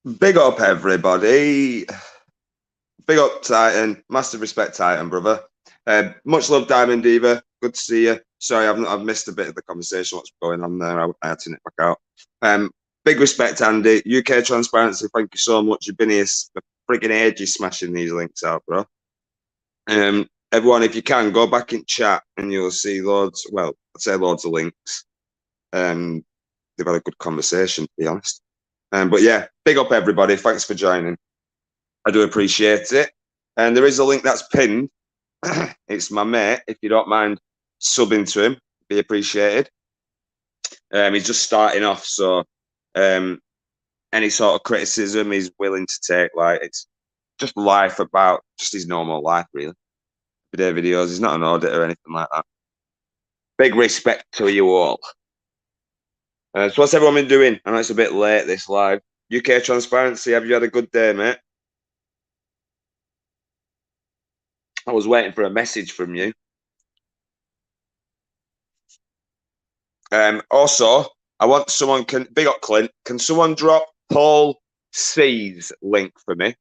Big up, everybody. Big up, Titan. Massive respect, Titan, brother. Much love, Diamond Diva. Good to see you. Sorry, I've missed a bit of the conversation. What's going on there? I had to nip back out. Big respect, Andy. UK Transparency, thank you so much. You've been here for freaking ages smashing these links out, bro. Everyone, if you can, go back in chat and you'll see loads, well, I'd say loads of links. They've had a good conversation, to be honest. But yeah, big up, everybody. Thanks for joining. I do appreciate it. And there is a link that's pinned. It's my mate. If you don't mind subbing to him, be appreciated. He's just starting off, so any sort of criticism he's willing to take. Like, it's just life about just his normal life, really. Everyday videos. He's not an audit or anything like that. Big respect to you all. So what's everyone been doing? I know it's a bit late, this live. UK Transparency, have you had a good day, mate? I was waiting for a message from you. Also, I want someone big up Clint. Can someone drop Paul C's link for me?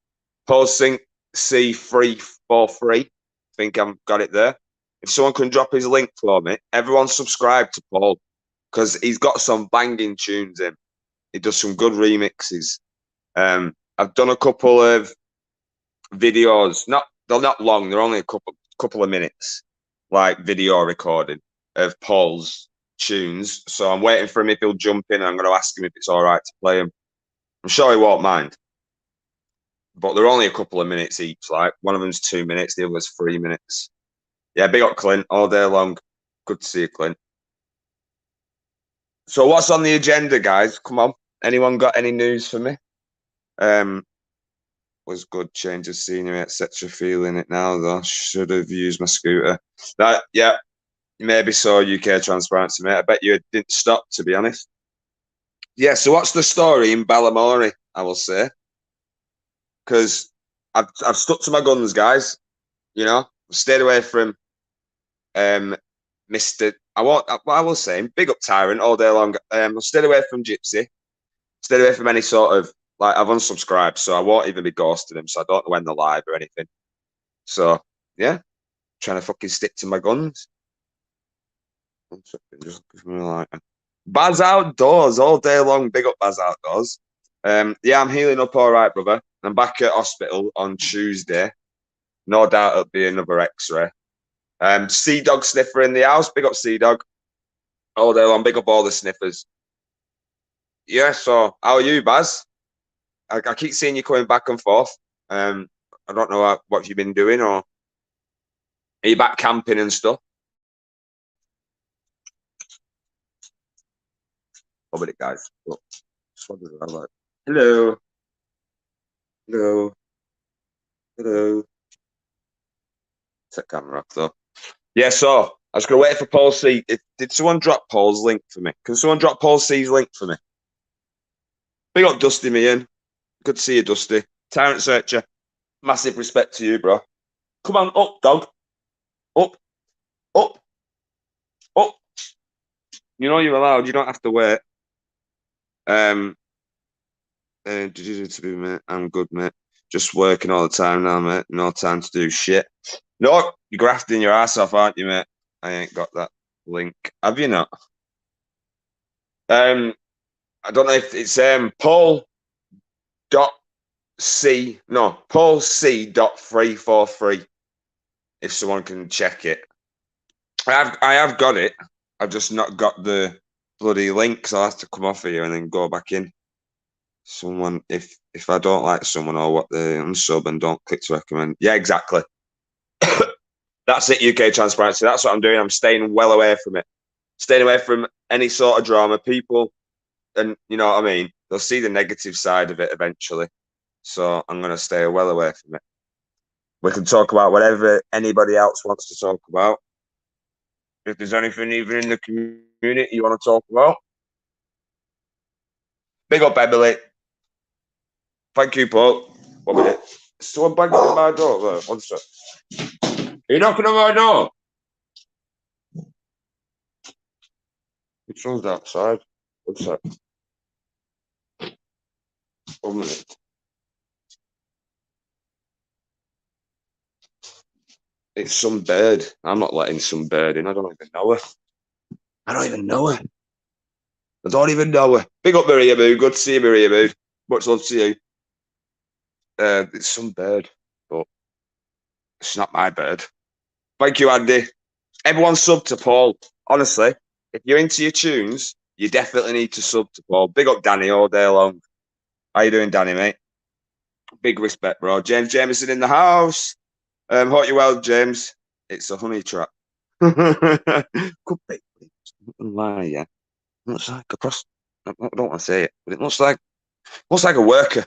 Paul C343. I think I've got it there. If someone can drop his link for me, everyone subscribe to Paul because he's got some banging tunes in. He does some good remixes. I've done a couple of videos. They're not long. They're only a couple of minutes, like video recording of Paul's tunes. So I'm waiting for him if he'll jump in. And I'm going to ask him if it's all right to play him. I'm sure he won't mind. But they're only a couple of minutes each. Like one of them's 2 minutes, the other's 3 minutes. Yeah, big up Clint all day long. Good to see you, Clint. So what's on the agenda, guys? Come on. Anyone got any news for me? Was good, change of scenery, etc. Feeling it now though. Should have used my scooter. That yeah, maybe so. UK Transparency, mate. I bet you it didn't stop, to be honest. Yeah. So what's the story in Balamory? I will say, because I've stuck to my guns, guys. You know, stayed away from Mr. I will say, big up Tyrant all day long. I've stayed away from Gypsy. Stayed away from any sort of like I've unsubscribed, so I won't even be ghosting them. So I don't know when they're live or anything. So yeah, trying to fucking stick to my guns. Just like Baz Outdoors all day long. Big up Baz Outdoors. Yeah, I'm healing up all right, brother. I'm back at hospital on Tuesday. No doubt it'll be another X-ray. Sea Dog sniffer in the house. Big up Sea Dog. All day long. Big up all the sniffers. Yeah. So how are you, Baz? I keep seeing you coming back and forth. I don't know what you've been doing, or are you back camping and stuff? Over it, guys. Look, like. Hello. Hello. Hello. Set camera off though. Yeah, so I was gonna wait for Paul C. Did someone drop Paul's link for me? Can someone drop Paul C's link for me? Big up Dusty Meehan. Good to see you, Dusty. Tyrant Searcher. Massive respect to you, bro. Come on, up, dog. Up. Up. Up. You know you're allowed, you don't have to wait. To be, mate. I'm good, mate. Just working all the time now, mate. No time to do shit. No, you're grafting your ass off, aren't you, mate? I ain't got that link. Have you not? I don't know if it's Paul dot C. No, Paul C dot 343. If someone can check it, I have got it. I've just not got the bloody link, so I'll have to come off here and then go back in. Someone, if I don't like someone or what they unsub and don't click to recommend. Yeah, exactly. That's it, UK Transparency. That's what I'm doing. I'm staying well away from it. Staying away from any sort of drama. People, and you know what I mean? They'll see the negative side of it eventually. So I'm going to stay well away from it. We can talk about whatever anybody else wants to talk about. If there's anything even in the community you want to talk about. Big up, Emily. Thank you, Paul. 1 minute. Someone banging on my door. There. One sec. Are you knocking on my door? Someone's outside. One sec. 1 minute. It's some bird. I'm not letting some bird in. I don't even know her. I don't even know her. I don't even know her. Big up Maria Boo. Good to see you, Maria Boo. Much love to you. It's some bird, but it's not my bird. Thank you, Andy. Everyone sub to Paul. Honestly, if you're into your tunes, you definitely need to sub to Paul. Big up Danny all day long. How you doing, Danny, mate? Big respect, bro. James Jameson in the house. Hope you well, James. It's a honey trap. Could be. Lie, yeah. Looks like a prost. I don't want to say it, but it looks like a worker.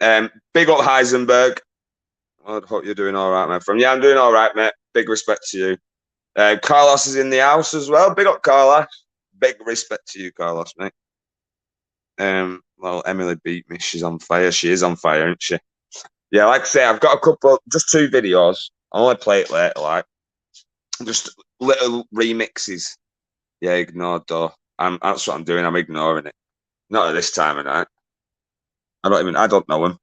Big up Heisenberg. I hope you're doing all right, my friend. Yeah, I'm doing all right, mate. Big respect to you. Carlos is in the house as well. Big up, Carlos. Big respect to you, Carlos, mate. Well, Emily beat me. She's on fire. She is on fire, isn't she? Yeah, like I say, I've got a couple, just 2 videos. I'll only play it later, like just little remixes. Yeah, ignored though. That's what I'm doing. I'm ignoring it. Not at this time of night. I don't know him,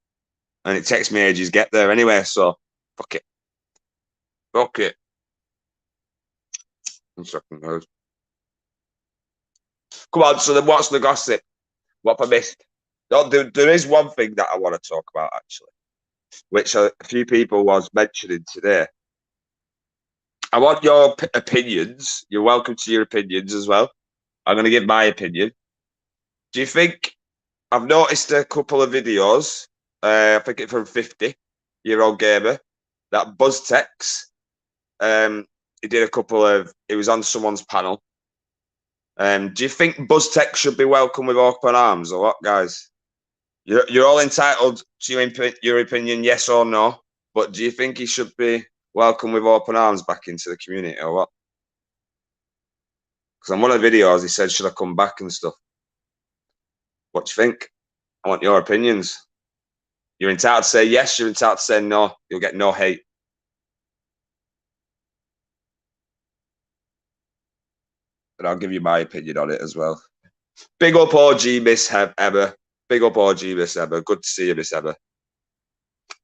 and it takes me ages to get there anyway. So fuck it. Fuck it. 1 second, guys. Come on. So then, what's the gossip? What have I missed? Oh, there is one thing that I want to talk about actually, which a few people was mentioning today. I want your opinions. You're welcome to your opinions as well. I'm going to give my opinion. Do you think I've noticed a couple of videos? I think it's from 50-year-old gamer that Buzztech. He did a couple of. He was on someone's panel. Do you think Buzztech should be welcome with open arms or what, guys? You're all entitled to your opinion, yes or no. But do you think he should be welcome with open arms back into the community or what? Because on one of the videos he said, "Should I come back and stuff?" What do you think? I want your opinions. You're entitled to say yes. You're entitled to say no. You'll get no hate. And I'll give you my opinion on it as well. Big up OG Miss Emma. Big up OG Miss Emma. Good to see you, Miss Emma.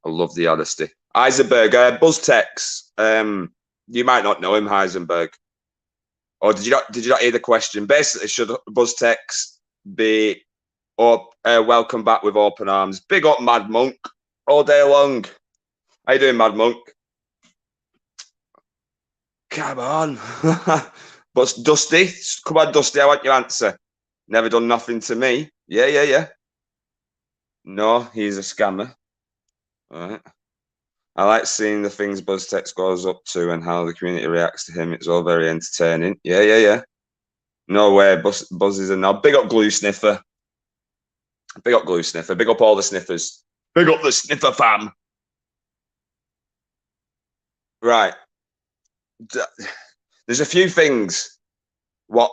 I love the honesty. Heisenberg, Buzztech. You might not know him, Heisenberg. Or did you not hear the question? Basically, should Buzztech be welcome back with open arms? Big up Mad Monk all day long. How you doing, Mad Monk? Come on. But Dusty, come on, Dusty, I want your answer. Never done nothing to me. Yeah. No, he's a scammer. All right. I like seeing the things Buzztech goes up to and how the community reacts to him. It's all very entertaining. Yeah. No way, Buzz is a knob. Big up Glue Sniffer. Big up Glue Sniffer. Big up all the sniffers. Big up the Sniffer fam. Right. There's a few things. What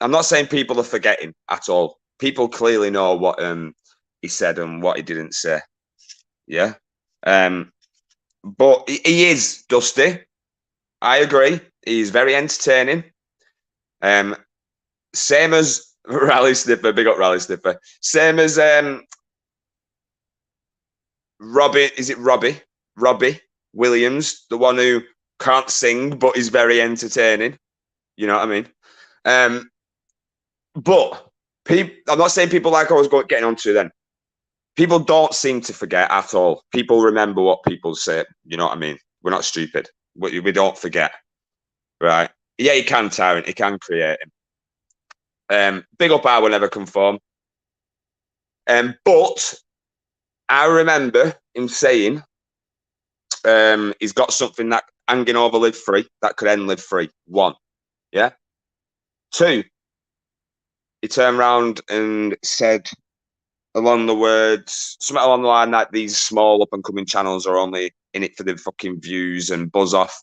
I'm not saying people are forgetting at all. People clearly know what he said and what he didn't say. Yeah. But he is Dusty. I agree. He's very entertaining. Same as Rally Sniffer. Big up Rally Sniffer. Same as Robbie. Is it Robbie? Robbie Williams, the one who can't sing but is very entertaining. You know what I mean? But I'm not saying people like I was getting onto then. People don't seem to forget at all. People remember what people say. You know what I mean? We're not stupid. We don't forget. Right. Yeah, he can, Tyrant. He can create him. Big up, I will never conform. But I remember him saying he's got something that hanging over live free, that could end live free. 1. Yeah. 2, he turned around and said along the words, something along the line that these small up and coming channels are only in it for the fucking views and buzz off,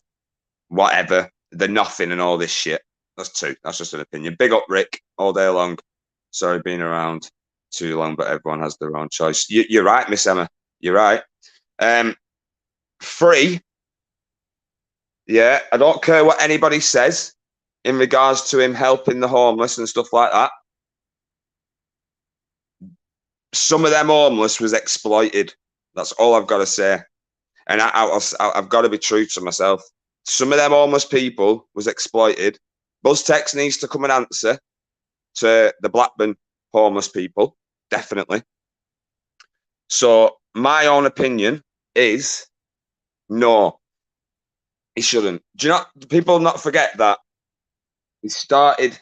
whatever. They're nothing and all this shit. That's 2. That's just an opinion. Big up, Rick, all day long. Sorry, being around too long, but everyone has their own choice. You're right, Miss Emma. You're right. 3. Yeah, I don't care what anybody says in regards to him helping the homeless and stuff like that. some of them homeless was exploited. That's all I've got to say. And I've got to be true to myself. Some of them homeless people was exploited. Buzztech needs to come and answer to the Blackburn homeless people, definitely. So my own opinion is no, he shouldn't. Do you not? People not forget that he started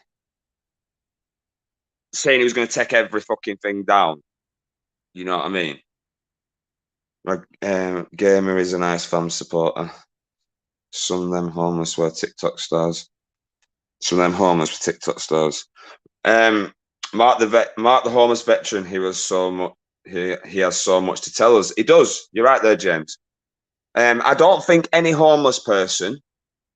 saying he was going to take every fucking thing down. You know what I mean? Like, Gamer is a nice fan supporter. Some of them homeless were TikTok stars. Some of them homeless were TikTok stars. Mark the homeless veteran. He was so much. He has so much to tell us. He does. You're right there, James. I don't think any homeless person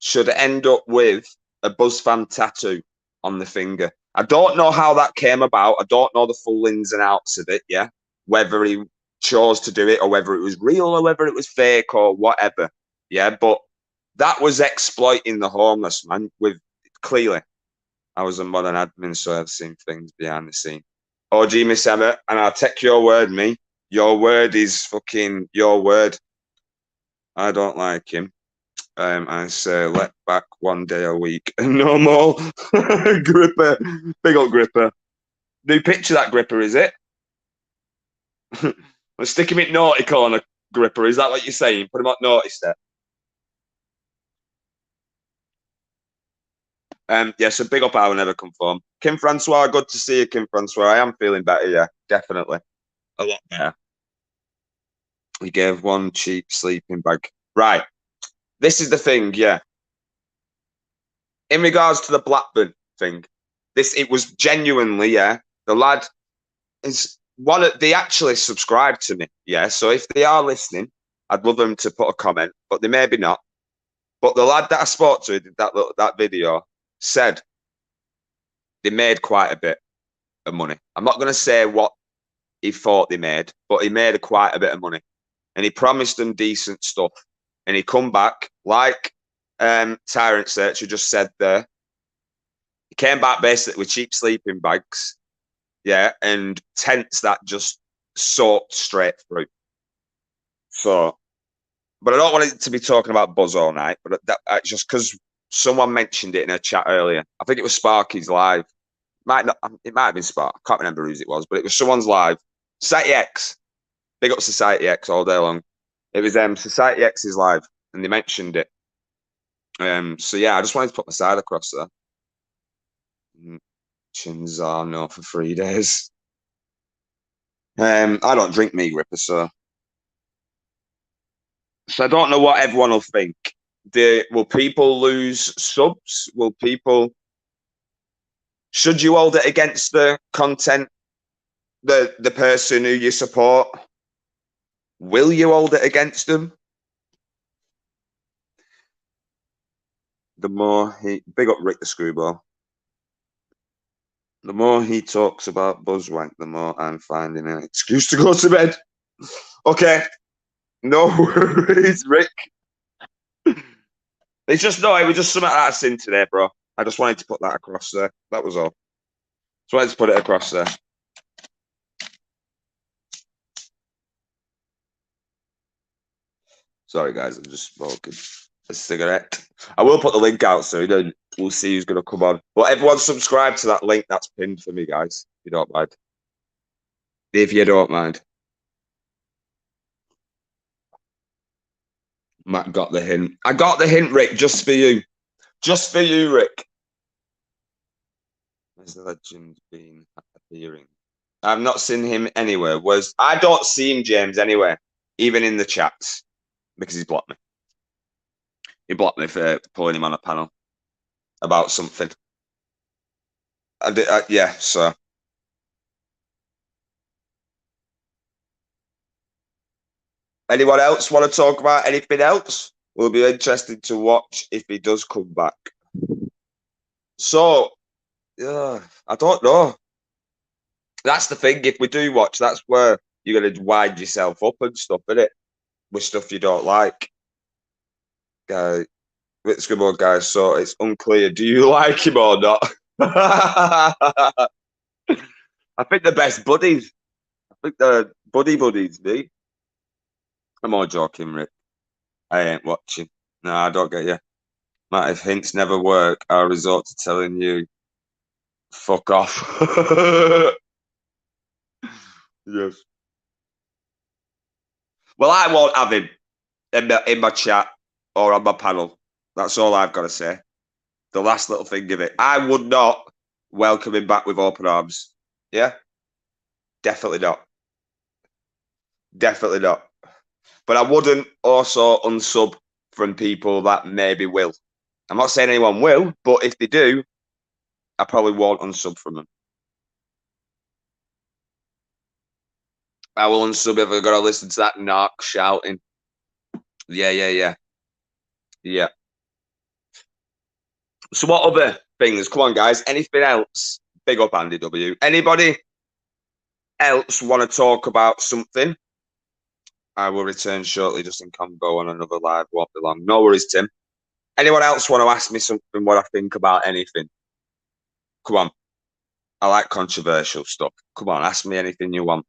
should end up with a BuzzFan tattoo on the finger. I don't know how that came about. I don't know the full ins and outs of it. Yeah, whether he chose to do it or whether it was real or whether it was fake or whatever. Yeah, but that was exploiting the homeless, man. With clearly, I was a modern admin, so I've seen things behind the scene. OG Miss Emma, and I'll take your word, me. Your word is fucking your word. I don't like him. I say let back one day a week. No more. Gripper. Big old Gripper. New picture that Gripper, is it? Let's stick him in naughty corner, Gripper. Is that what you're saying? Put him on naughty step. Yeah, so big up, I will never conform. Kim Francois, good to see you, Kim Francois. I am feeling better, yeah, definitely. A lot better. He gave one cheap sleeping bag. Right. This is the thing, yeah. In regards to the Blackburn thing, it was genuinely, yeah. The lad is they actually subscribed to me, yeah. So if they are listening, I'd love them to put a comment, but they maybe not. But the lad that I spoke to did that video said they made quite a bit of money. I'm not going to say what he thought they made, but he made quite a bit of money, and he promised them decent stuff. And he come back like Tyrant Searcher just said there. He came back basically with cheap sleeping bags, yeah, and tents that just soaked straight through. So, but I don't want it to be talking about Buzz all night, but that just because someone mentioned it in a chat earlier. I think it was Sparky's live. It might have been Spark. I can't remember whose it was, but it was someone's live. Society X. Big up Society X all day long. It was Society X's live, and they mentioned it. So yeah, I just wanted to put my side across there. Chins are no for 3 days. I don't drink me Ripper, so I don't know what everyone will think. Will people lose subs? Will people? Should you hold it against the content, the person who you support? Will you hold it against them? The more big up Rick the Screwball. The more he talks about Buzzwank, the more I'm finding an excuse to go to bed. Okay. No worries, Rick. It's just, no, it was just something that's in today, bro. I just wanted to put that across there. That was all. Just wanted to put it across there. Sorry, guys, I'm just smoking a cigarette. I will put the link out soon, we'll see who's going to come on. But everyone subscribe to that link that's pinned for me, guys, if you don't mind. If you don't mind. Matt got the hint. I got the hint, Rick, just for you. Just for you, Rick. Has the legend been appearing? I've not seen him anywhere. I don't see him, James, anywhere, even in the chats, because he's blocked me. He blocked me for pulling him on a panel about something. Yeah, so. Anyone else want to talk about anything else? Will be interested to watch if he does come back. So, I don't know. That's the thing. If we do watch, that's where you're going to wind yourself up and stuff, isn't it? With stuff you don't like. Let's go on, guys. So it's unclear. Do you like him or not? I think they're best buddies. I think the buddies, me. I'm all joking, Rick. I ain't watching. No, I don't get you. Matt, if hints never work, I'll resort to telling you, fuck off. Yes. Well, I won't have him in my chat or on my panel. That's all I've got to say. The last little thing of it. I would not welcome him back with open arms. Yeah? Definitely not. Definitely not. But I wouldn't also unsub from people that maybe will. I'm not saying anyone will, but if they do, I probably won't unsub from them. I will unsub if I've got to listen to that narc shouting. Yeah. So what other things? Come on, guys. Anything else? Big up Andy W. Anybody else want to talk about something? I will return shortly just in combo on another live. Won't be long. No worries, Tim. Anyone else want to ask me something, what I think about anything? Come on. I like controversial stuff. Come on, ask me anything you want.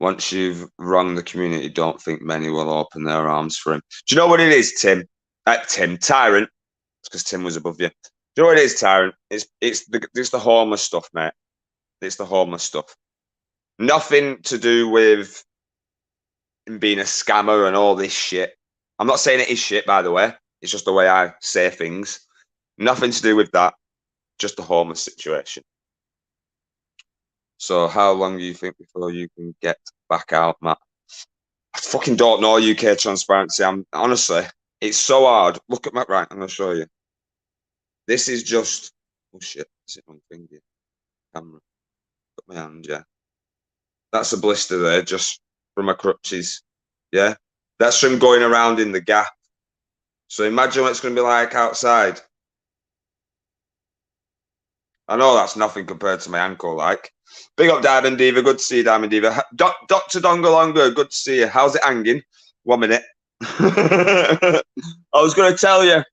Once you've wronged the community, don't think many will open their arms for him. Do you know what it is, Tim? Tyrant. It's because Tim was above you. Do you know what it is, Tyrant? It's the homeless stuff, mate. It's the homeless stuff. Nothing to do with him being a scammer and all this shit. I'm not saying it is shit, by the way. It's just the way I say things. Nothing to do with that. Just the homeless situation. So how long do you think before you can get back out, Matt? I fucking don't know, UK transparency. Honestly, it's so hard. Look at Matt. Right, I'm gonna show you. This is just shit. Is it wrong finger? Camera. Put my hand, yeah. That's a blister there, just from my crutches. Yeah. That's from going around in the gap. So imagine what it's gonna be like outside. I know that's nothing compared to my ankle, like. Big up Diamond Diva, good to see you, Diamond Diva. Dr. Dongalonga, good to see you. How's it hanging? 1 minute. I was going to tell you.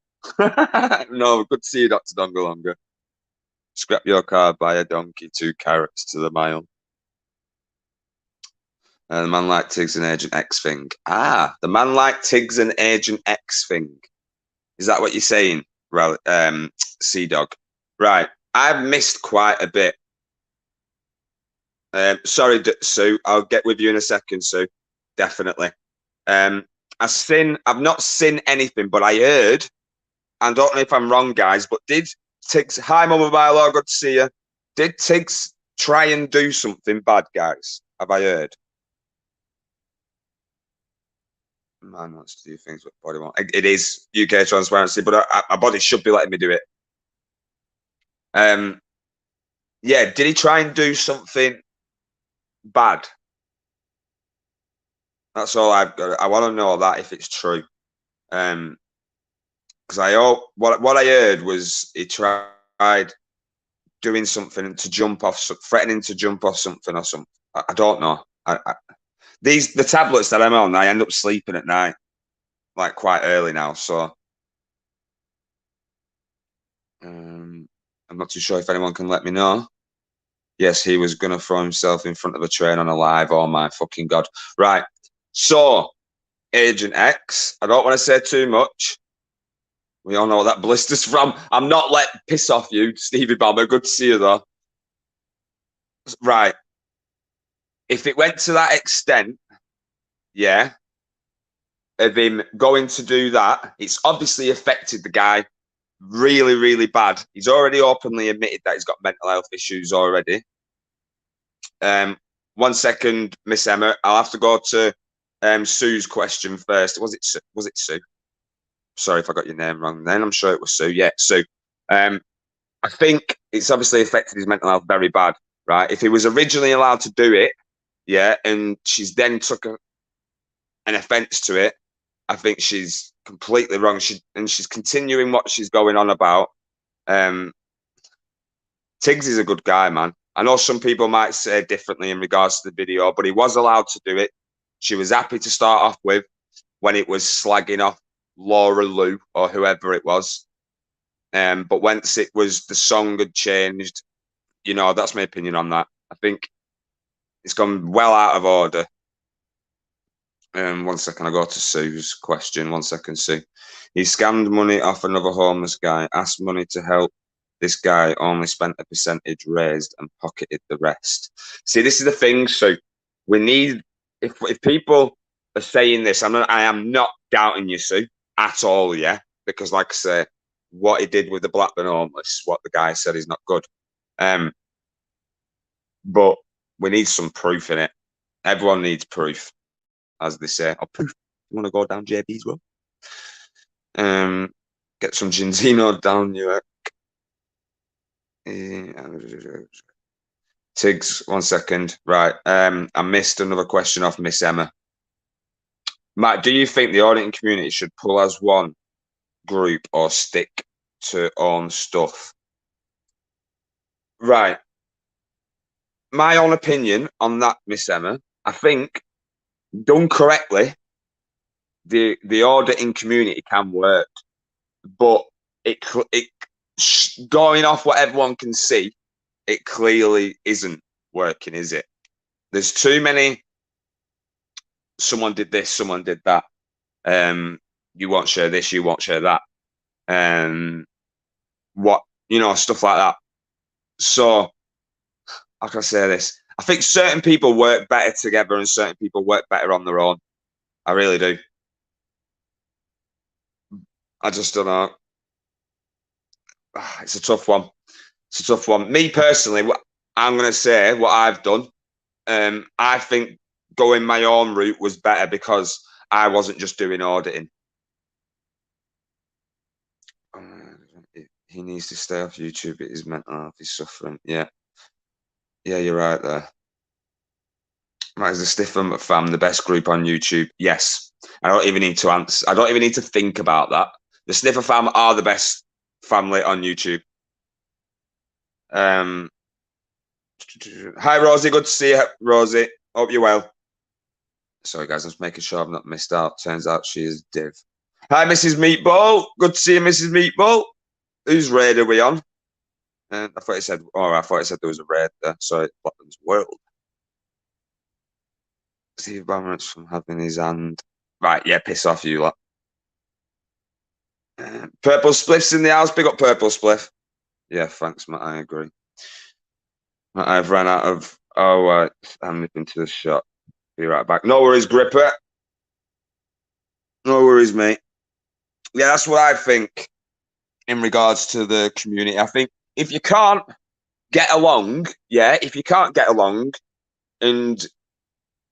No, good to see you, Dr. Dongalonga. Scrap your car, buy a donkey, 2 carrots to the mile. The man like Tiggs and Agent X thing. Ah, the man like Tiggs and Agent X thing. Is that what you're saying, Sea-Dog? Right. I've missed quite a bit. Sorry, Sue. I'll get with you in a second, Sue. Definitely. I've not seen anything, but I heard. I don't know if I'm wrong, guys, but did Tiggs? Hi, Mama Milo. Good to see you. Did Tiggs try and do something bad, guys? Have I heard? Man wants to do things with body won't. It is UK transparency, but my body should be letting me do it. Yeah, did he try and do something bad? That's all I've got. I want to know that if it's true. Because what I heard was he tried doing something to jump off, threatening to jump off something or something. I don't know. The tablets that I'm on, I end up sleeping at night, like quite early now. So I'm not too sure if anyone can let me know. Yes, he was gonna throw himself in front of a train on a live. Oh my fucking god! Right. So Agent X. I don't want to say too much. We all know what that blister's from. I'm not let piss off you, Stevie Bomber. Good to see you though. Right. If it went to that extent, yeah, of him going to do that, it's obviously affected the guy really, really bad. He's already openly admitted that he's got mental health issues already. 1 second, Miss Emma. I'll have to go to Sue's question first. Was it Sue? Sorry if I got your name wrong then. I'm sure it was Sue. Yeah, Sue. I think it's obviously affected his mental health very bad, right? If he was originally allowed to do it, yeah, and she's then took an offence to it, I think she's completely wrong. She's continuing what she's going on about. Tiggs is a good guy, man. I know some people might say differently in regards to the video, but he was allowed to do it. She was happy to start off with when it was slagging off Laura Lou or whoever it was. But once it was the song had changed, that's my opinion on that. I think It's gone well out of order. 1 second, I go to Sue's question. 1 second, Sue. He scammed money off another homeless guy, asked money to help this guy, only spent a percentage raised and pocketed the rest. See, this is the thing, Sue. We need, if people are saying this, I am not doubting you, Sue, at all, yeah? Because like I say, what he did with the Blackburn homeless, what the guy said is not good. But we need some proof in it. Everyone needs proof, as they say. Oh, proof. You want to go down JB's road? Get some Ginzino down you. Tiggs, 1 second. Right. I missed another question off Miss Emma. Matt, do you think the auditing community should pull as one group or stick to own stuff? Right. My own opinion on that, Miss Emma, I think done correctly, the auditing community can work, but it going off what everyone can see, it clearly isn't working, is it? There's too many. Someone did this, someone did that. You won't share this, you won't share that. Stuff like that. So, how can I say this? I think certain people work better together and certain people work better on their own. I really do. I just don't know. It's a tough one. It's a tough one. Me personally, I'm going to say what I've done. I think going my own route was better because I wasn't just doing auditing. He needs to stay off YouTube. It is mental health. He's suffering. Yeah. Yeah, you're right there. Right, is the Stiffham fam the best group on YouTube? Yes. I don't even need to answer. I don't even need to think about that. The Sniffer fam are the best family on YouTube. Hi, Rosie. Good to see you, Rosie. Hope you're well. Sorry, guys. I'm just making sure I've not missed out. Turns out she is Div. Hi, Mrs. Meatball. Good to see you, Mrs. Meatball. Whose raid are we on? I thought it said. Oh, I thought it said there was a raid there. Sorry, Blackman's World. Steve Barrett's from having his hand. Right, yeah, piss off, you lot. Purple Spliff's in the house. Big up Purple Spliff. Yeah, thanks, Matt. I agree. I've ran out of. Oh, I'm nipping to the shop. Be right back. No worries, Gripper. No worries, mate. Yeah, that's what I think in regards to the community. I think if you can't get along, and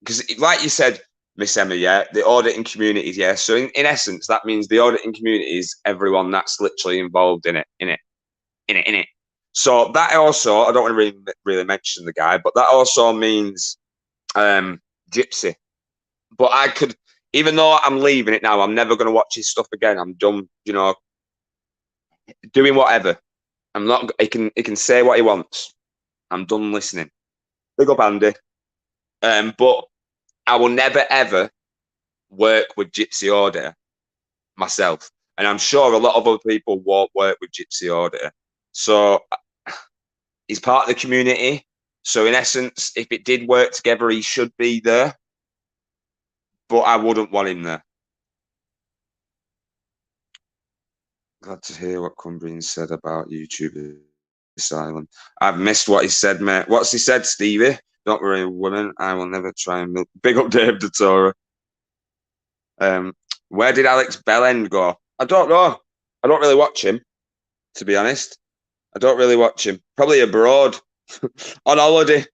because like you said, Miss Emma, yeah, the auditing communities, yeah. So in essence, that means the auditing community is everyone that's literally involved in it. So that also, I don't want to really mention the guy, but that also means Gypsy. But I could, even though I'm leaving it now, I'm never going to watch his stuff again. I'm done, doing whatever. I'm not. He can say what he wants. I'm done listening. Big up, Andy. But I will never ever work with Gypsy Auditor myself, and I'm sure a lot of other people won't work with Gypsy Auditor. So he's part of the community. So in essence, if it did work together, he should be there. But I wouldn't want him there. Glad to hear what Cumbrian said about YouTube Asylum. I've missed what he said, mate. What's he said, Stevie? Don't worry, woman. I will never try and milk. Big up Dave Datora. Where did Alex Bellend go? I don't know. I don't really watch him, to be honest. I don't really watch him. Probably abroad. On holiday.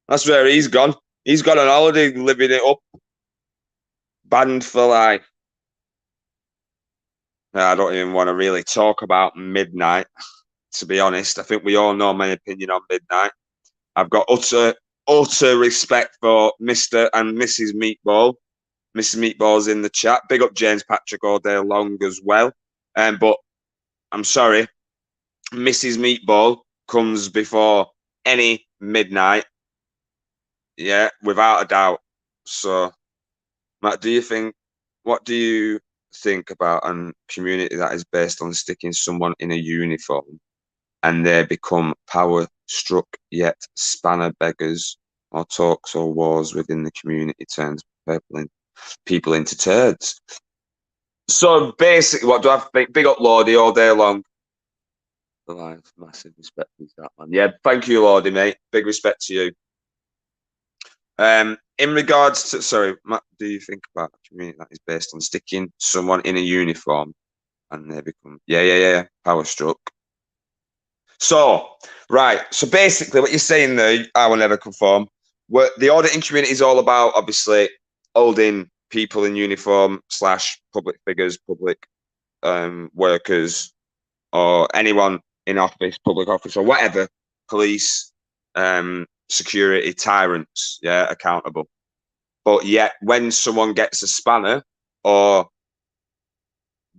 That's where he's gone. He's gone on holiday, living it up. Banned for life. I don't even want to really talk about Midnight, to be honest. I think we all know my opinion on Midnight. I've got utter respect for Mr. and Mrs. Meatball. Mrs. Meatball's in the chat. Big up James Patrick all day long as well. But I'm sorry, Mrs. Meatball comes before any Midnight. Yeah, without a doubt. So, Matt, what do you think about a community that is based on sticking someone in a uniform and they become power struck yet spanner beggars or talks or wars within the community turns people into turds. So basically, what do I think? Big up Lordy all day long. Massive respect to that man. Yeah, thank you, Lordy, mate. Big respect to you. In regards to, sorry, Matt, do you think about a community that is based on sticking someone in a uniform and they become, yeah, power struck? So, right. So basically, what you're saying there, I will never conform. What the auditing community is all about, obviously, holding people in uniform / public figures, public workers, or anyone in office, public office, or whatever, police, security, tyrants, yeah, accountable. But yet, when someone gets a spanner or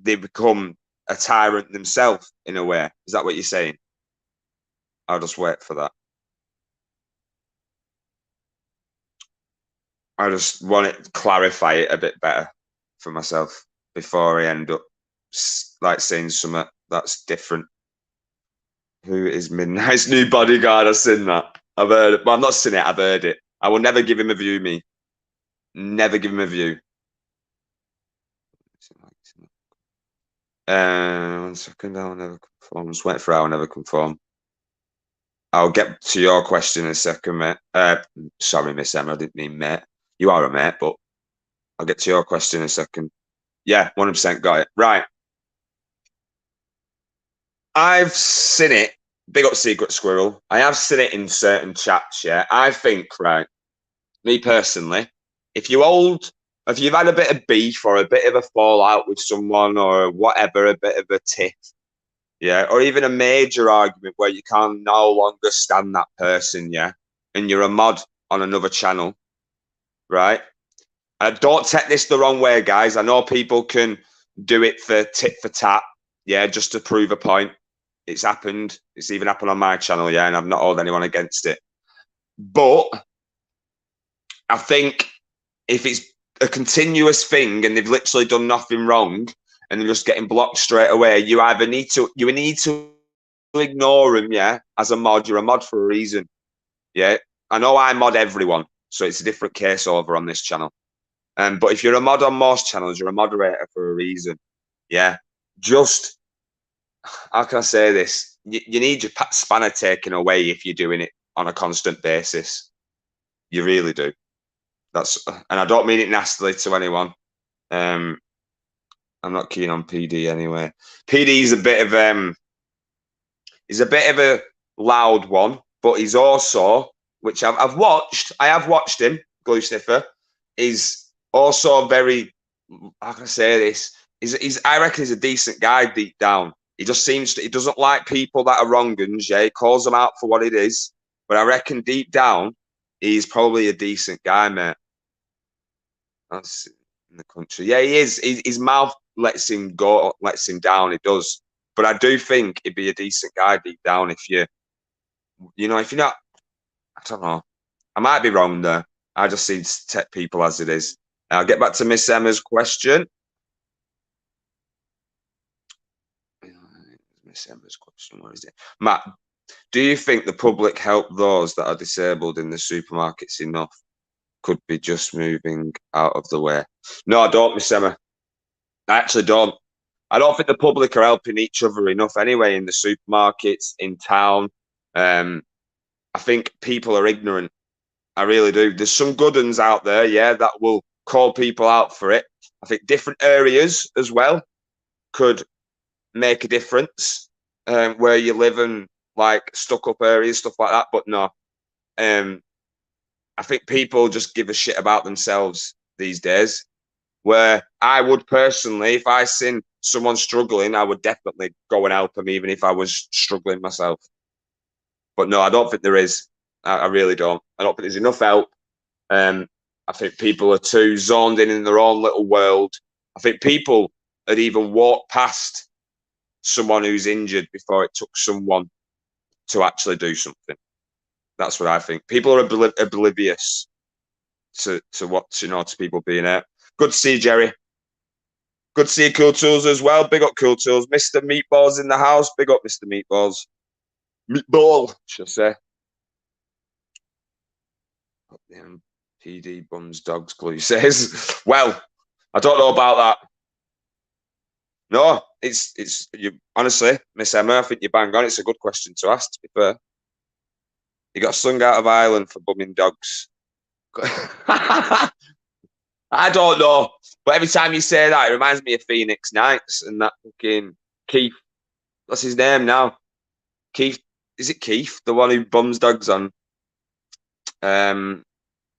they become a tyrant themselves, in a way, is that what you're saying? I'll just wait for that. I just want to clarify it a bit better for myself before I end up like saying something that's different. Who is Midnight's new bodyguard? I've seen that. I've heard it. Well, I've not seen it. I've heard it. I will never give him a view, me. Never give him a view. 1 second. I'll never conform. Just wait for I'll never conform. I'll get to your question in a second, mate. Sorry, Miss Emma. I didn't mean mate. You are a mate, but I'll get to your question in a second. Yeah, 100% got it. Right. I've seen it. Big up Secret Squirrel. I have seen it in certain chats, yeah. I think, right, me personally, if you've had a bit of beef or a bit of a fallout with someone or whatever, a bit of a tiff, yeah, or even a major argument where you can no longer stand that person, yeah, and you're a mod on another channel, right? Don't take this the wrong way, guys. I know people can do it for tit for tat, yeah, just to prove a point. It's happened. It's even happened on my channel, yeah, and I've not held anyone against it. But I think if it's a continuous thing and they've literally done nothing wrong and they're just getting blocked straight away, you need to ignore them, yeah. As a mod, you're a mod for a reason, yeah. I know I mod everyone, so it's a different case over on this channel. But if you're a mod on most channels, you're a moderator for a reason, yeah. Just, how can I say this? You need your spanner taken away if you're doing it on a constant basis. You really do. And I don't mean it nastily to anyone. I'm not keen on PD anyway. PD's a bit of he's a bit of a loud one, but he's also, which I've watched. I have watched him, Glue Sniffer. He's also very, how can I say this? I reckon he's a decent guy deep down. He just seems he doesn't like people that are wrong uns, yeah. He calls them out for what it is. But I reckon deep down, he's probably a decent guy, mate. That's in the country. Yeah, he is. His mouth lets him go, lets him down. It does. But I do think he'd be a decent guy deep down if if you're not, I don't know. I might be wrong there. I just see tech people as it is. I'll get back to Miss Emma's question. Miss Emma's question, where is it? Matt, do you think the public help those that are disabled in the supermarkets enough? Could be just moving out of the way. No, I don't, Miss Emma. I actually don't. I don't think the public are helping each other enough anyway in the supermarkets, in town. I think people are ignorant. I really do. There's some good ones out there, yeah, that will call people out for it. I think different areas as well could make a difference where you live in, like stuck up areas, stuff like that. But no, I think people just give a shit about themselves these days. Where I would personally, if I seen someone struggling, I would definitely go and help them, even if I was struggling myself. But no, I don't think there is. I really don't. I don't think there's enough help. I think people are too zoned in their own little world. I think people had even walked past someone who's injured before it took someone to actually do something. That's what I think. People are oblivious to what, to people being out. Good to see you, Jerry. Good to see you, Cool Tools, as well. Big up, Cool Tools. Mr. Meatballs in the house. Big up, Mr. Meatballs. Meatball, should I say. PD bums dogs glue says. Well, I don't know about that. No, it's you. Honestly, Miss Emma, I think you're bang on. It's a good question to ask. To be fair, you got sung out of Ireland for bumming dogs. I don't know, but every time you say that, it reminds me of Phoenix Nights and that fucking Keith. What's his name now? Keith. Is it Keith, the one who bums dogs on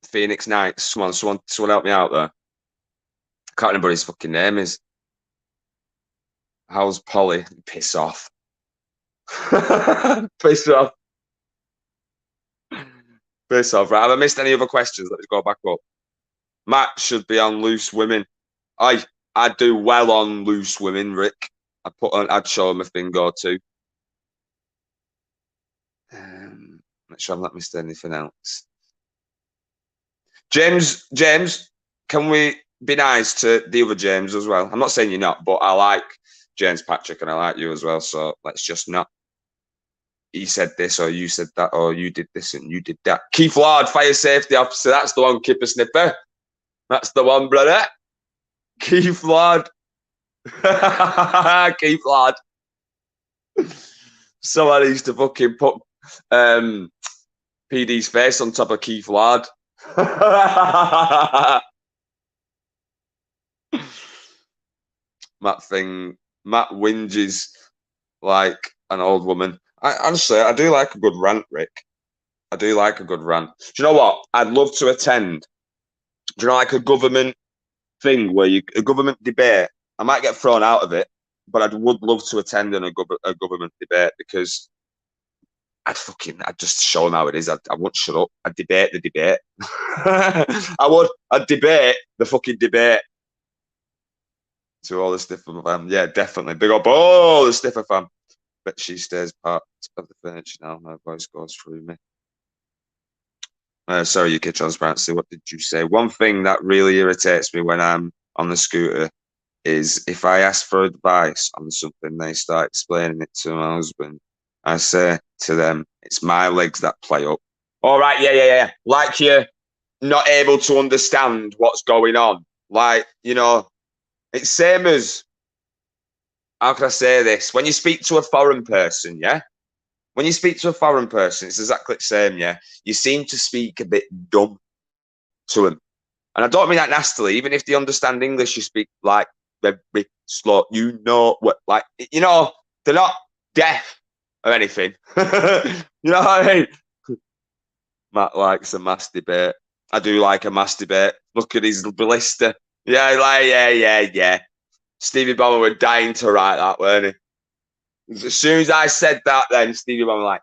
Phoenix Nights? Someone help me out there. I can't remember what his fucking name is. How's Polly? Piss off. Piss off. Piss off. Right, have I missed any other questions? Let's go back up. Matt should be on Loose Women. I do well on Loose Women, Rick. I'd show him a thing or two. Make sure I've not missed anything else. James, can we be nice to the other James as well? I'm not saying you're not, but I like James Patrick and I like you as well. So let's just not. He said this or you said that or you did this and you did that. Keith Lord, fire safety officer. That's the one, Kipper Snipper. That's the one, brother. Keith Lord. Keith Lord. Someone used to fucking put PD's face on top of Keith Lord. Matt whinges like an old woman. Honestly, I do like a good rant, Rick. I do like a good rant. Do you know what? I'd love to attend. Do you know, like a government thing where a government debate? I might get thrown out of it, but I would love to attend a government debate because I'd just show them how it is. I wouldn't shut up. I'd debate the debate. I'd debate the fucking debate. To all the Stiffer fam. Yeah, definitely. Big up all the Stiffer fam. But she stays part of the furniture now. My voice goes through me. Sorry, UK Transparency. What did you say? One thing that really irritates me when I'm on the scooter is if I ask for advice on something, they start explaining it to my husband. I say to them, it's my legs that play up. All right, yeah. Like you're not able to understand what's going on. Like, it's same as, how can I say this? When you speak to a foreign person, yeah? When you speak to a foreign person, it's exactly the same, yeah? You seem to speak a bit dumb to them. And I don't mean that nastily. Even if they understand English, you speak like very slow. They're not deaf or anything. You know what I mean? Matt likes a mass debate. I do like a mass debate. Look at his blister. Yeah. Stevie Bomber were dying to write that, weren't he? As soon as I said that, then Stevie Bomber like,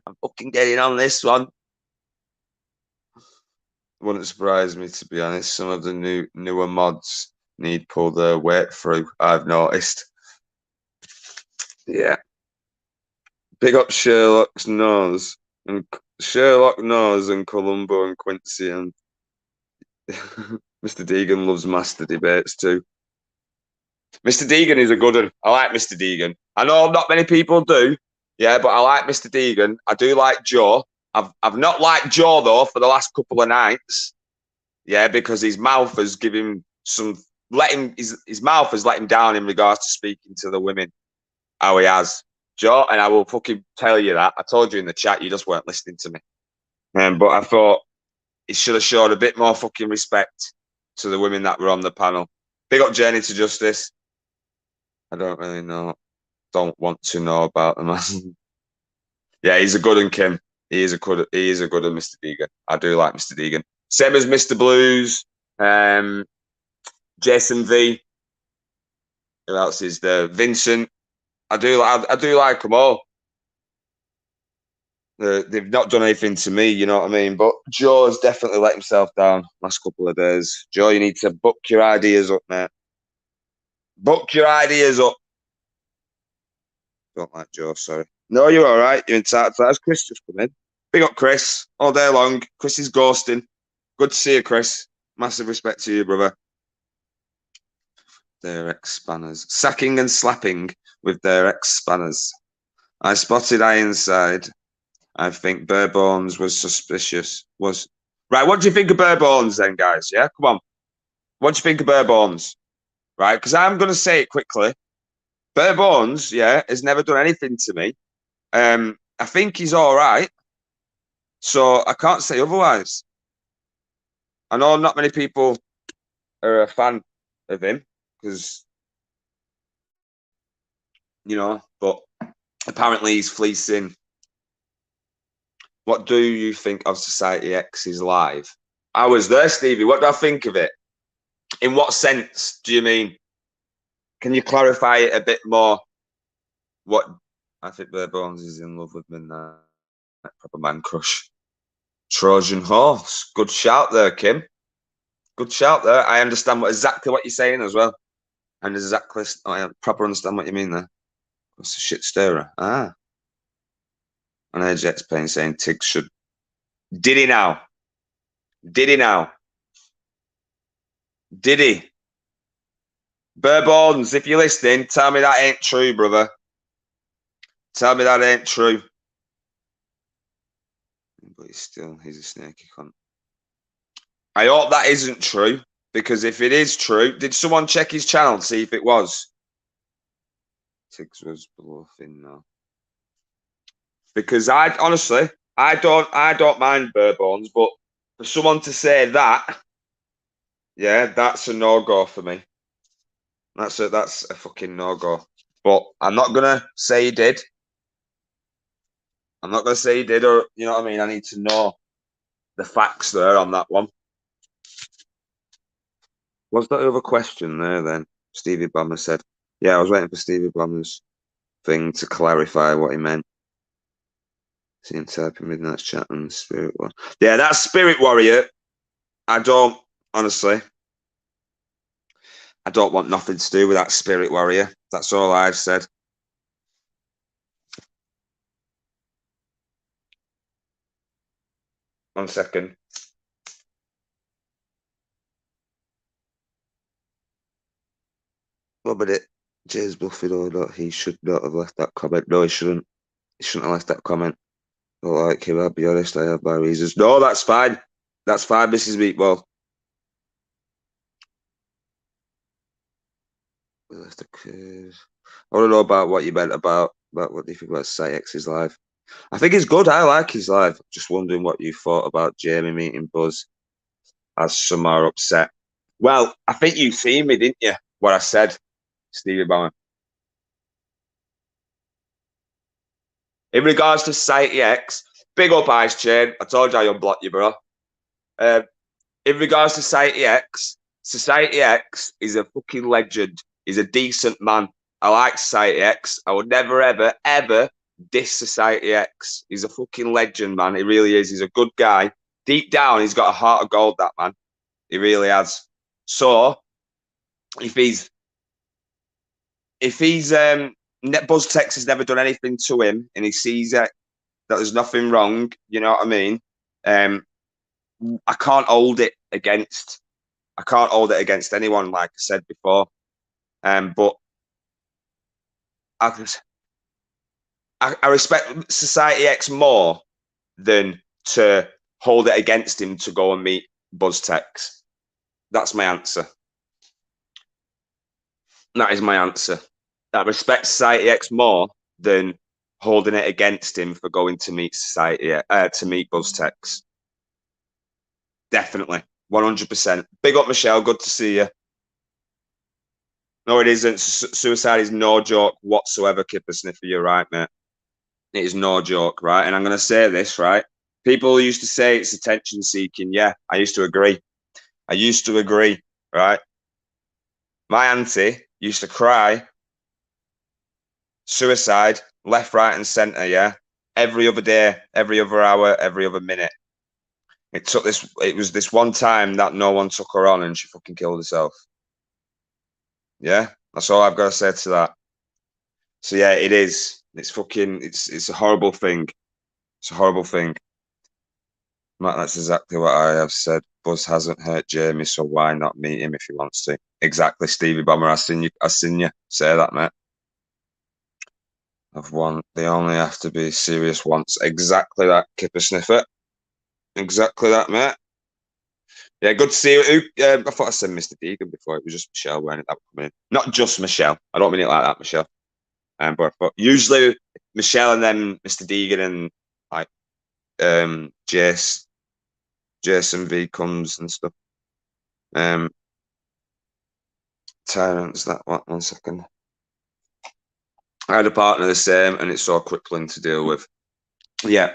I'm fucking getting on this one. Wouldn't surprise me, to be honest. Some of the newer mods need pull their weight through, I've noticed. Yeah. Big up Sherlock Nose and Columbo and Quincy and Mr. Deegan loves master debates too. Mr. Deegan is a good one. I like Mr. Deegan. I know not many people do, yeah, but I like Mr. Deegan. I do like Joe. I've not liked Joe though for the last couple of nights, yeah, because his mouth has given his mouth has let him down in regards to speaking to the women. How he has, Joe, and I will fucking tell you that. I told you in the chat, you just weren't listening to me. But I thought he should have shown a bit more fucking respect to the women that were on the panel. Big up Journey to Justice. I don't really know. Don't want to know about them. Yeah, he's a good one, Kim. He is a good one, Mr. Deegan. I do like Mr. Deegan. Same as Mr. Blues, Jason V. Who else is there? Vincent. I do like them all. They've not done anything to me, you know what I mean? But Joe's definitely let himself down last couple of days. Joe, you need to book your ideas up, mate. Book your ideas up. Don't like Joe, sorry. No, you're all right. You're entitled to that. Has Chris just come in? Big up Chris all day long. Chris is ghosting. Good to see you, Chris. Massive respect to you, brother. Their ex-spanners. Sacking and slapping with their ex-spanners. I spotted Ironside I think Bare Bones was suspicious. Right, what do you think of Bare Bones then, guys? Yeah, come on. What do you think of Bare Bones? Right, because I'm going to say it quickly. Bare Bones, yeah, has never done anything to me. I think he's all right. So I can't say otherwise. I know not many people are a fan of him because, but apparently he's fleecing. What do you think of Society X's live? I was there, Stevie. What do I think of it? In what sense do you mean? Can you clarify it a bit more? What I think Bare Bones is in love with Midnight. Proper man crush. Trojan horse. Good shout there, Kim. Good shout there. I understand exactly what you're saying as well. And exactly, I proper understand what you mean there. What's a shit stirrer? Ah. And AJX Payne saying Tiggs should. Did he now? Did he now? Did he? Bare Bones, if you're listening, tell me that ain't true, brother. Tell me that ain't true. But he's a snaky cunt. I hope that isn't true, because if it is true, did someone check his channel to see if it was? Tiggs was bluffing now. Because I don't mind Bare Bones, but for someone to say that, yeah, that's a no-go for me. That's a fucking no-go. But I'm not gonna say he did. I'm not gonna say he did, or you know what I mean. I need to know the facts there on that one. Was that other question there then? Stevie Bammer said. Yeah, I was waiting for Stevie Bammer's thing to clarify what he meant. See him typing Midnight Chat and Spirit Warrior. Yeah, that's Spirit Warrior. I don't honestly. I don't want nothing to do with that Spirit Warrior. That's all I've said. One second. What about it? James Buffett or not? He should not have left that comment. No, he shouldn't. He shouldn't have left that comment. I don't like him. I'll be honest. I have my reasons. No, that's fine. That's fine, Mrs. Meatball. I want to know about what you meant about what do you think about X's live. I think it's good. I like his live. Just wondering what you thought about Jamie meeting Buzz, as some are upset. Well, I think you seen me, didn't you? What I said, Stevie Bauer. In regards to Society X, big up Ice Chain. I told you I unblocked you, bro. In regards to Society X is a fucking legend. He's a decent man. I like Society X. I would never, ever, ever diss Society X. He's a fucking legend, man. He really is. He's a good guy. Deep down, he's got a heart of gold, that man. He really has. So, if he's Buzztech has never done anything to him, and he sees it that there's nothing wrong, you know what I mean? I can't hold it against anyone, like I said before. But I respect Society X more than to hold it against him to go and meet Buzztech. That's my answer. That is my answer. I respect Society X more than holding it against him for going to meet Buzztech. Definitely, 100%. Big up, Michelle. Good to see you. No, it isn't. Suicide is no joke whatsoever, Kipper Sniffer. You're right, mate. It is no joke, right? And I'm going to say this, right? People used to say it's attention seeking. Yeah, I used to agree. Right? My auntie used to cry suicide left, right, and centre, yeah? Every other day, every other hour, every other minute. It was this one time that no one took her on and she fucking killed herself. Yeah, that's all I've got to say to that. So yeah, it is. It's a horrible thing. It's a horrible thing. Matt, that's exactly what I have said. Buzz hasn't hurt Jamie, so why not meet him if he wants to? Exactly, Stevie Bomber. I seen you say that, mate. I've won. They only have to be serious once. Exactly that, Kipper Sniffer. Exactly that, mate. Yeah, good to see you. I thought I said Mr. Deegan before. It was just Michelle wearing it. That would come in. Not just Michelle. I don't mean it like that, Michelle. But usually Michelle and then Mr. Deegan and like Jason V comes and stuff. Tyrants. That one second. I had a partner the same, and it's so crippling to deal with. Yeah,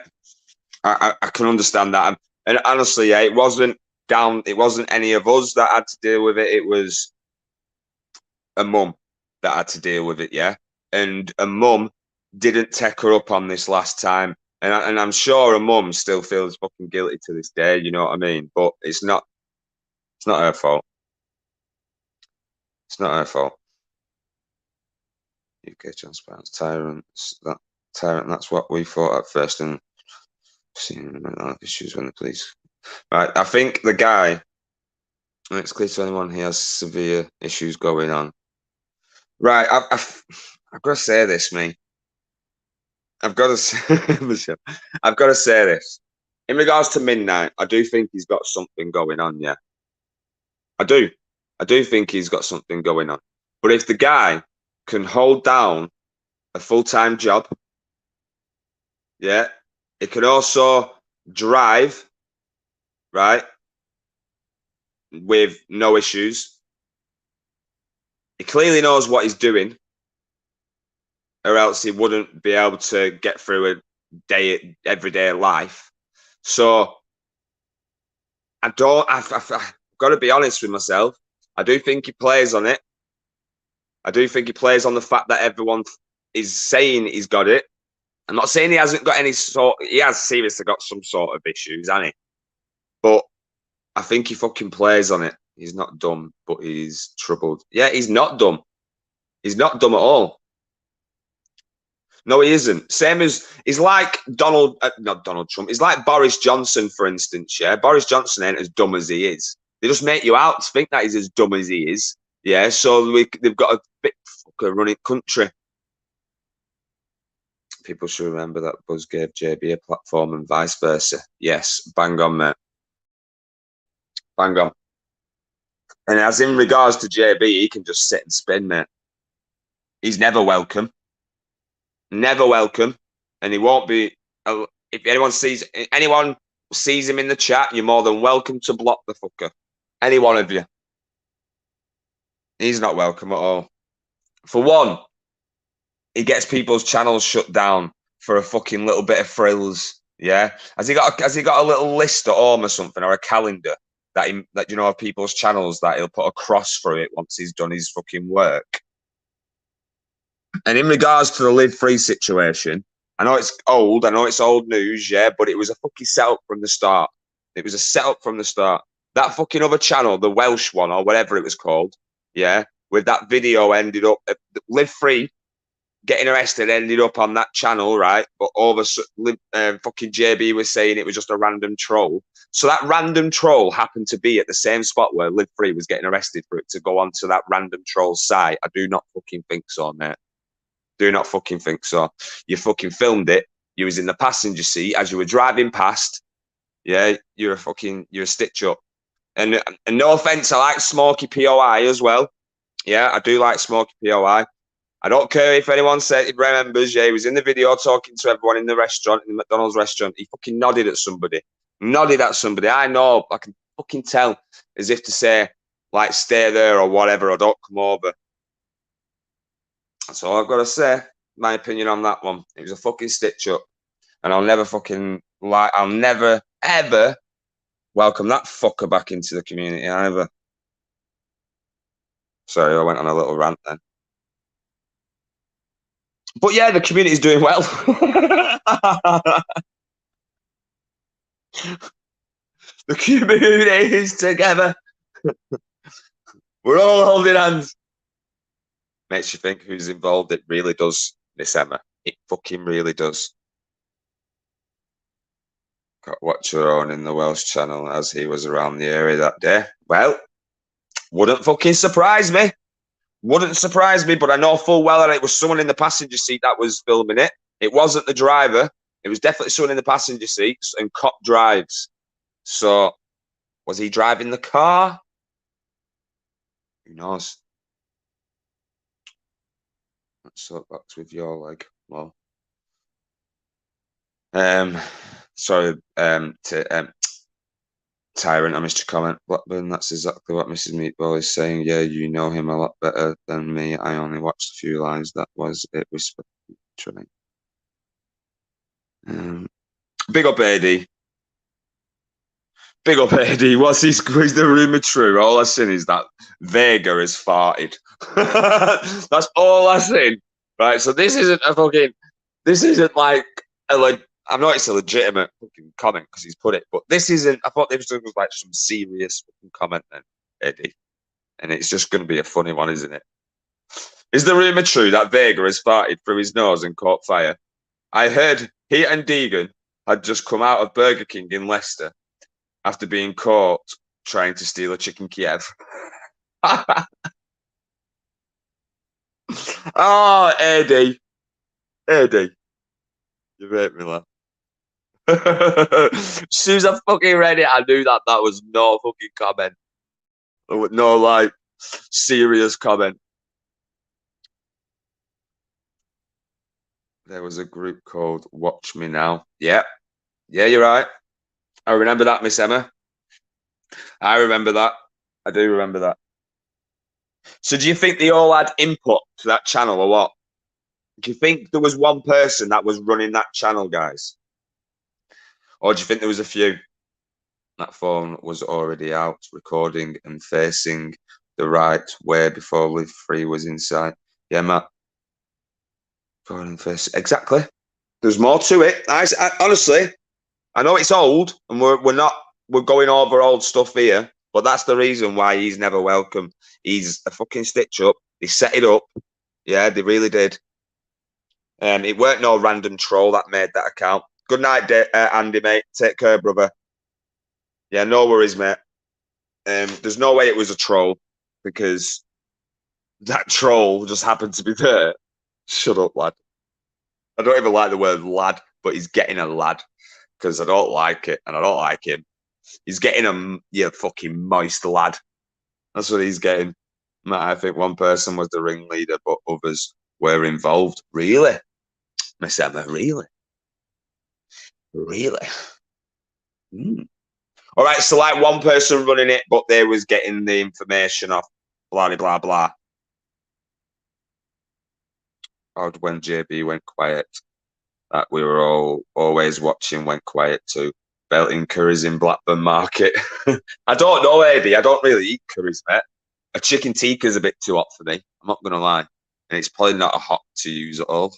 I can understand that, and honestly, yeah, it wasn't any of us that had to deal with it. It was a mum that had to deal with it, yeah, and a mum didn't take her up on this last time, and I'm sure a mum still feels fucking guilty to this day. You know what I mean? But it's not her fault. It's not her fault. UK transparent tyrants. That's what we thought at first, and seeing issues when the police. Right, I think the guy. It's clear to anyone he has severe issues going on. Right, I've got to say this, me. I've got to say, Michelle, I've got to say this. In regards to Midnight, I do think he's got something going on. Yeah, I do. I do think he's got something going on. But if the guy can hold down a full-time job, yeah, it can also drive, right, with no issues. He clearly knows what he's doing, or else he wouldn't be able to get through a everyday life. So I've got to be honest with myself. I do think he plays on it. I do think he plays on the fact that everyone is saying he's got it. I'm not saying he hasn't got any sort. He has seriously got some sort of issues, hasn't he? But I think he fucking plays on it. He's not dumb, but he's troubled. Yeah, he's not dumb. He's not dumb at all. No, he isn't. Same as he's like not Donald Trump. He's like Boris Johnson, for instance. Yeah, Boris Johnson ain't as dumb as he is. They just make you out to think that he's as dumb as he is. Yeah, so they've got a bit fucker running country. People should remember that Buzz gave JB a platform and vice versa. Yes, bang on, mate. Bang on. And as in regards to JB, he can just sit and spin, mate. He's never welcome. Never welcome. And he won't be. If anyone sees him in the chat, you're more than welcome to block the fucker. Any one of you. He's not welcome at all. For one, he gets people's channels shut down for a fucking little bit of frills. Yeah. Has he got a little list at home or something, or a calendar that you know, of people's channels that he'll put a cross through it once he's done his fucking work? And in regards to the Live Free situation, I know it's old news, yeah, but it was a fucking setup from the start. It was a setup from the start. That fucking other channel, the Welsh one or whatever it was called, yeah, with that video ended up, Live Free getting arrested ended up on that channel, right? But fucking JB was saying it was just a random troll. So that random troll happened to be at the same spot where Live Free was getting arrested for it to go onto that random troll site. I do not fucking think so, mate. Do not fucking think so. You fucking filmed it. You was in the passenger seat as you were driving past. Yeah, you're a stitch up. And no offense, I like Smoky POI as well. Yeah, I do like Smoky POI. I don't care if anyone remembers. Yeah, he was in the video talking to everyone in the restaurant, in the McDonald's restaurant. He fucking nodded at somebody. I know. I can fucking tell, as if to say, like, stay there or whatever, or don't come over. That's all I've got to say. My opinion on that one. It was a fucking stitch up. And I'll never ever welcome that fucker back into the community either. Sorry, I went on a little rant then. But yeah, the community's doing well. The community is together. We're all holding hands. Makes you think who's involved. It really does, Miss Emma. It fucking really does. Got to watch her own in the Welsh channel as he was around the area that day. Well, wouldn't fucking surprise me. Wouldn't surprise me, but I know full well that it was someone in the passenger seat that was filming it. It wasn't the driver. It was definitely someone in the passenger seat, and cop drives. So, was he driving the car? Who knows? Soapbox with your leg. Well, sorry, Tyrant, I missed your comment. Blackburn, that's exactly what Mrs. Meatball is saying. Yeah, you know him a lot better than me. I only watched a few lines. That was it. Respectfully. Big up AD. Big up AD. What's his quiz? The rumour true? All I've seen is that Vega has farted. That's all I've seen. Right, so this isn't a fucking. This isn't like a I know it's a legitimate fucking comment because he's put it, but this isn't. I thought this was like some serious fucking comment then, Eddie, and it's just going to be a funny one, isn't it? Is the rumor true that Vega has farted through his nose and caught fire? I heard he and Deegan had just come out of Burger King in Leicester after being caught trying to steal a chicken Kiev. Oh, Eddie, you make me laugh. As soon as I fucking read it, I knew that was no fucking comment. No, like, serious comment. There was a group called Watch Me Now. Yeah, you're right. I remember that, Miss Emma. I remember that. I do remember that. So do you think they all had input to that channel or what? Do you think there was one person that was running that channel, guys? Or do you think there was a few? That phone was already out, recording and facing the right way before Live Free was inside. Yeah, Matt. Exactly. There's more to it. I honestly, I know it's old, and we're going over old stuff here, but that's the reason why he's never welcome. He's a fucking stitch up. They set it up. Yeah, they really did. It weren't no random troll that made that account. Good night, Andy, mate. Take care, brother. Yeah, no worries, mate. There's no way it was a troll because that troll just happened to be there. Shut up, lad. I don't even like the word lad, but he's getting a lad because I don't like it and I don't like him. He's getting a fucking moist lad. That's what he's getting. I think one person was the ringleader, but others were involved. Really? Miss Emma, really? Really? All right, so like one person running it, but they was getting the information off, blah, blah, blah. Odd when JB went quiet. That we were all always watching went quiet too. Belting curries in Blackburn Market. I don't know, Eddie. I don't really eat curries, mate. A chicken tikka's a bit too hot for me. I'm not going to lie. And it's probably not a hot to use at all.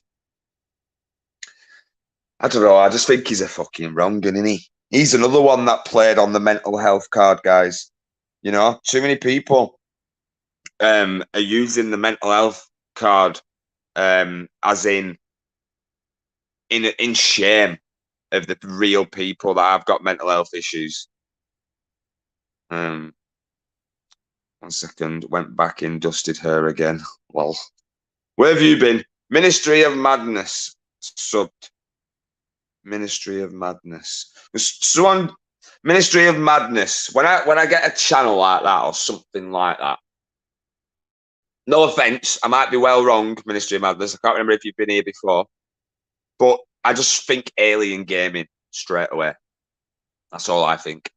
I don't know. I just think he's a fucking wrong, isn't he? He's another one that played on the mental health card, guys. You know, too many people are using the mental health card as in shame of the real people that have got mental health issues. 1 second, went back in, dusted her again. Well, where have you been? Ministry of Madness subbed. Ministry of Madness. Someone, Ministry of Madness. When I get a channel like that or something like that, no offense, I might be well wrong, Ministry of Madness. I can't remember if you've been here before, but I just think alien gaming straight away. That's all I think.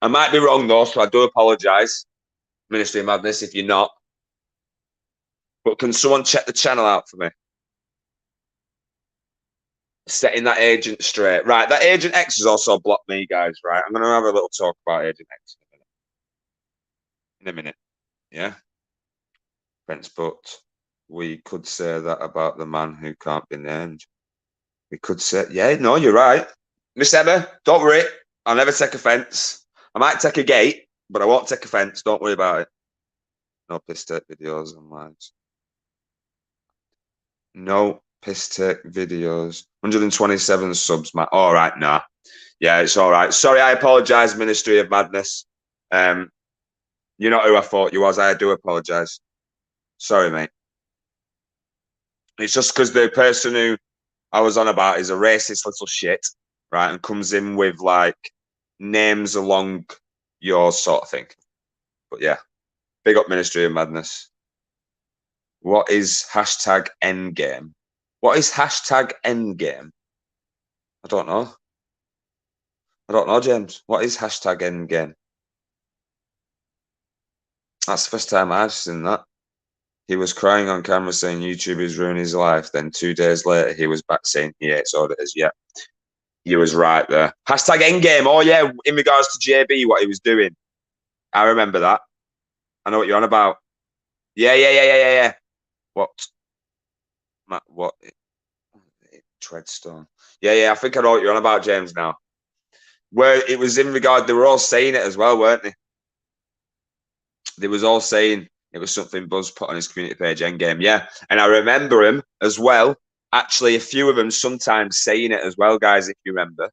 I might be wrong though, so I do apologise, Ministry of Madness, if you're not. But can someone check the channel out for me? Setting that agent straight. Right, that Agent X has also blocked me, guys, right? I'm going to have a little talk about Agent X in a minute. Yeah? Prince, but we could say that about the man who can't be named. We could say, yeah, no, you're right. Miss Emma, don't worry. I'll never take offence. I might take a gate, but I won't take offence. Don't worry about it. No piss take videos and lives. No piss take videos. 127 subs, Matt. All right, nah. Yeah, it's all right. Sorry, I apologise, Ministry of Madness. You're not who I thought you was. I do apologise. Sorry, mate. It's just because the person who I was on about is a racist little shit, right? And comes in with like names along yours sort of thing. But yeah, big up Ministry of Madness. What is hashtag endgame? What is hashtag endgame? I don't know. I don't know, James. What is hashtag endgame? That's the first time I've seen that. He was crying on camera saying YouTube is ruining his life. Then 2 days later, he was back saying he hates auditors. Yeah, you was right there. Hashtag endgame. Oh, yeah, in regards to JB, what he was doing. I remember that. I know what you're on about. Yeah. What? What? Treadstone. Yeah. I think I know what you're on about, James, now. Where it was in regard, they were all saying it as well, weren't they? They was all saying it was something Buzz put on his community page, Endgame. Yeah. And I remember him as well. Actually, a few of them sometimes saying it as well, guys, if you remember.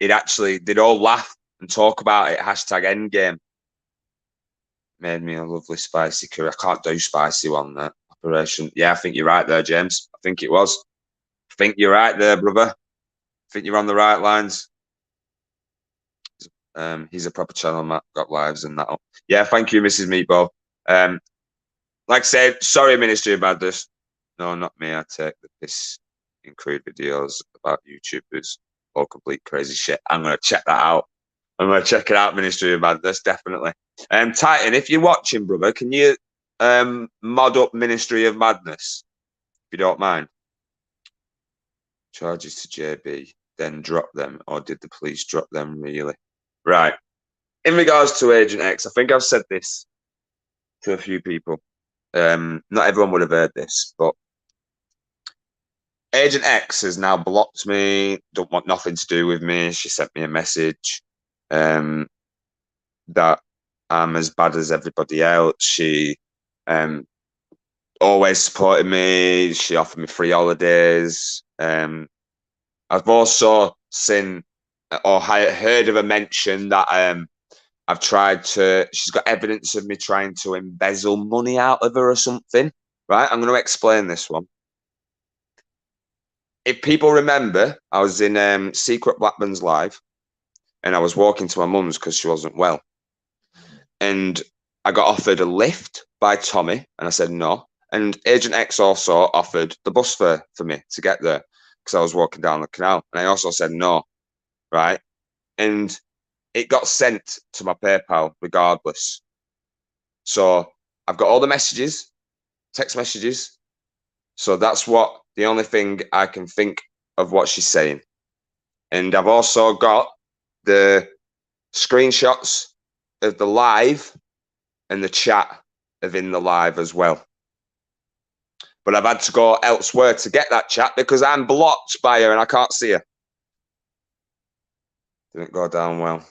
They'd all laugh and talk about it. Hashtag Endgame. Made me a lovely spicy curry. I can't do spicy one there. Operation. Yeah, I think you're right there, James. I think it was. I think you're right there, brother. I think you're on the right lines. He's a proper channel, Matt. Got lives and that. Yeah, thank you, Mrs. Meatball. Like I said, sorry, Ministry of Madness. No, not me. I take the piss in crude videos about YouTubers. All complete crazy shit. I'm going to check that out. I'm going to check it out, Ministry of Madness, definitely. Titan, if you're watching, brother, can you mod up Ministry of Madness, if you don't mind? Charges to JB, then drop them, or did the police drop them, really? Right. In regards to Agent X, I think I've said this to a few people. Not everyone would have heard this, but Agent X has now blocked me, don't want nothing to do with me. She sent me a message that I'm as bad as everybody else. She always supported me. She offered me free holidays. I've also seen or heard of a mention that I've tried to, she's got evidence of me trying to embezzle money out of her or something, right? I'm going to explain this one. If people remember, I was in Secret Blackburns Live and I was walking to my mum's because she wasn't well. And I got offered a lift by Tommy and I said no. And Agent X also offered the bus fare for me to get there because I was walking down the canal. And I also said no, right? And it got sent to my PayPal regardless. So I've got all the messages, text messages. So that's the only thing I can think of what she's saying. And I've also got the screenshots of the live and the chat of in the live as well. But I've had to go elsewhere to get that chat because I'm blocked by her and I can't see her. Didn't go down well.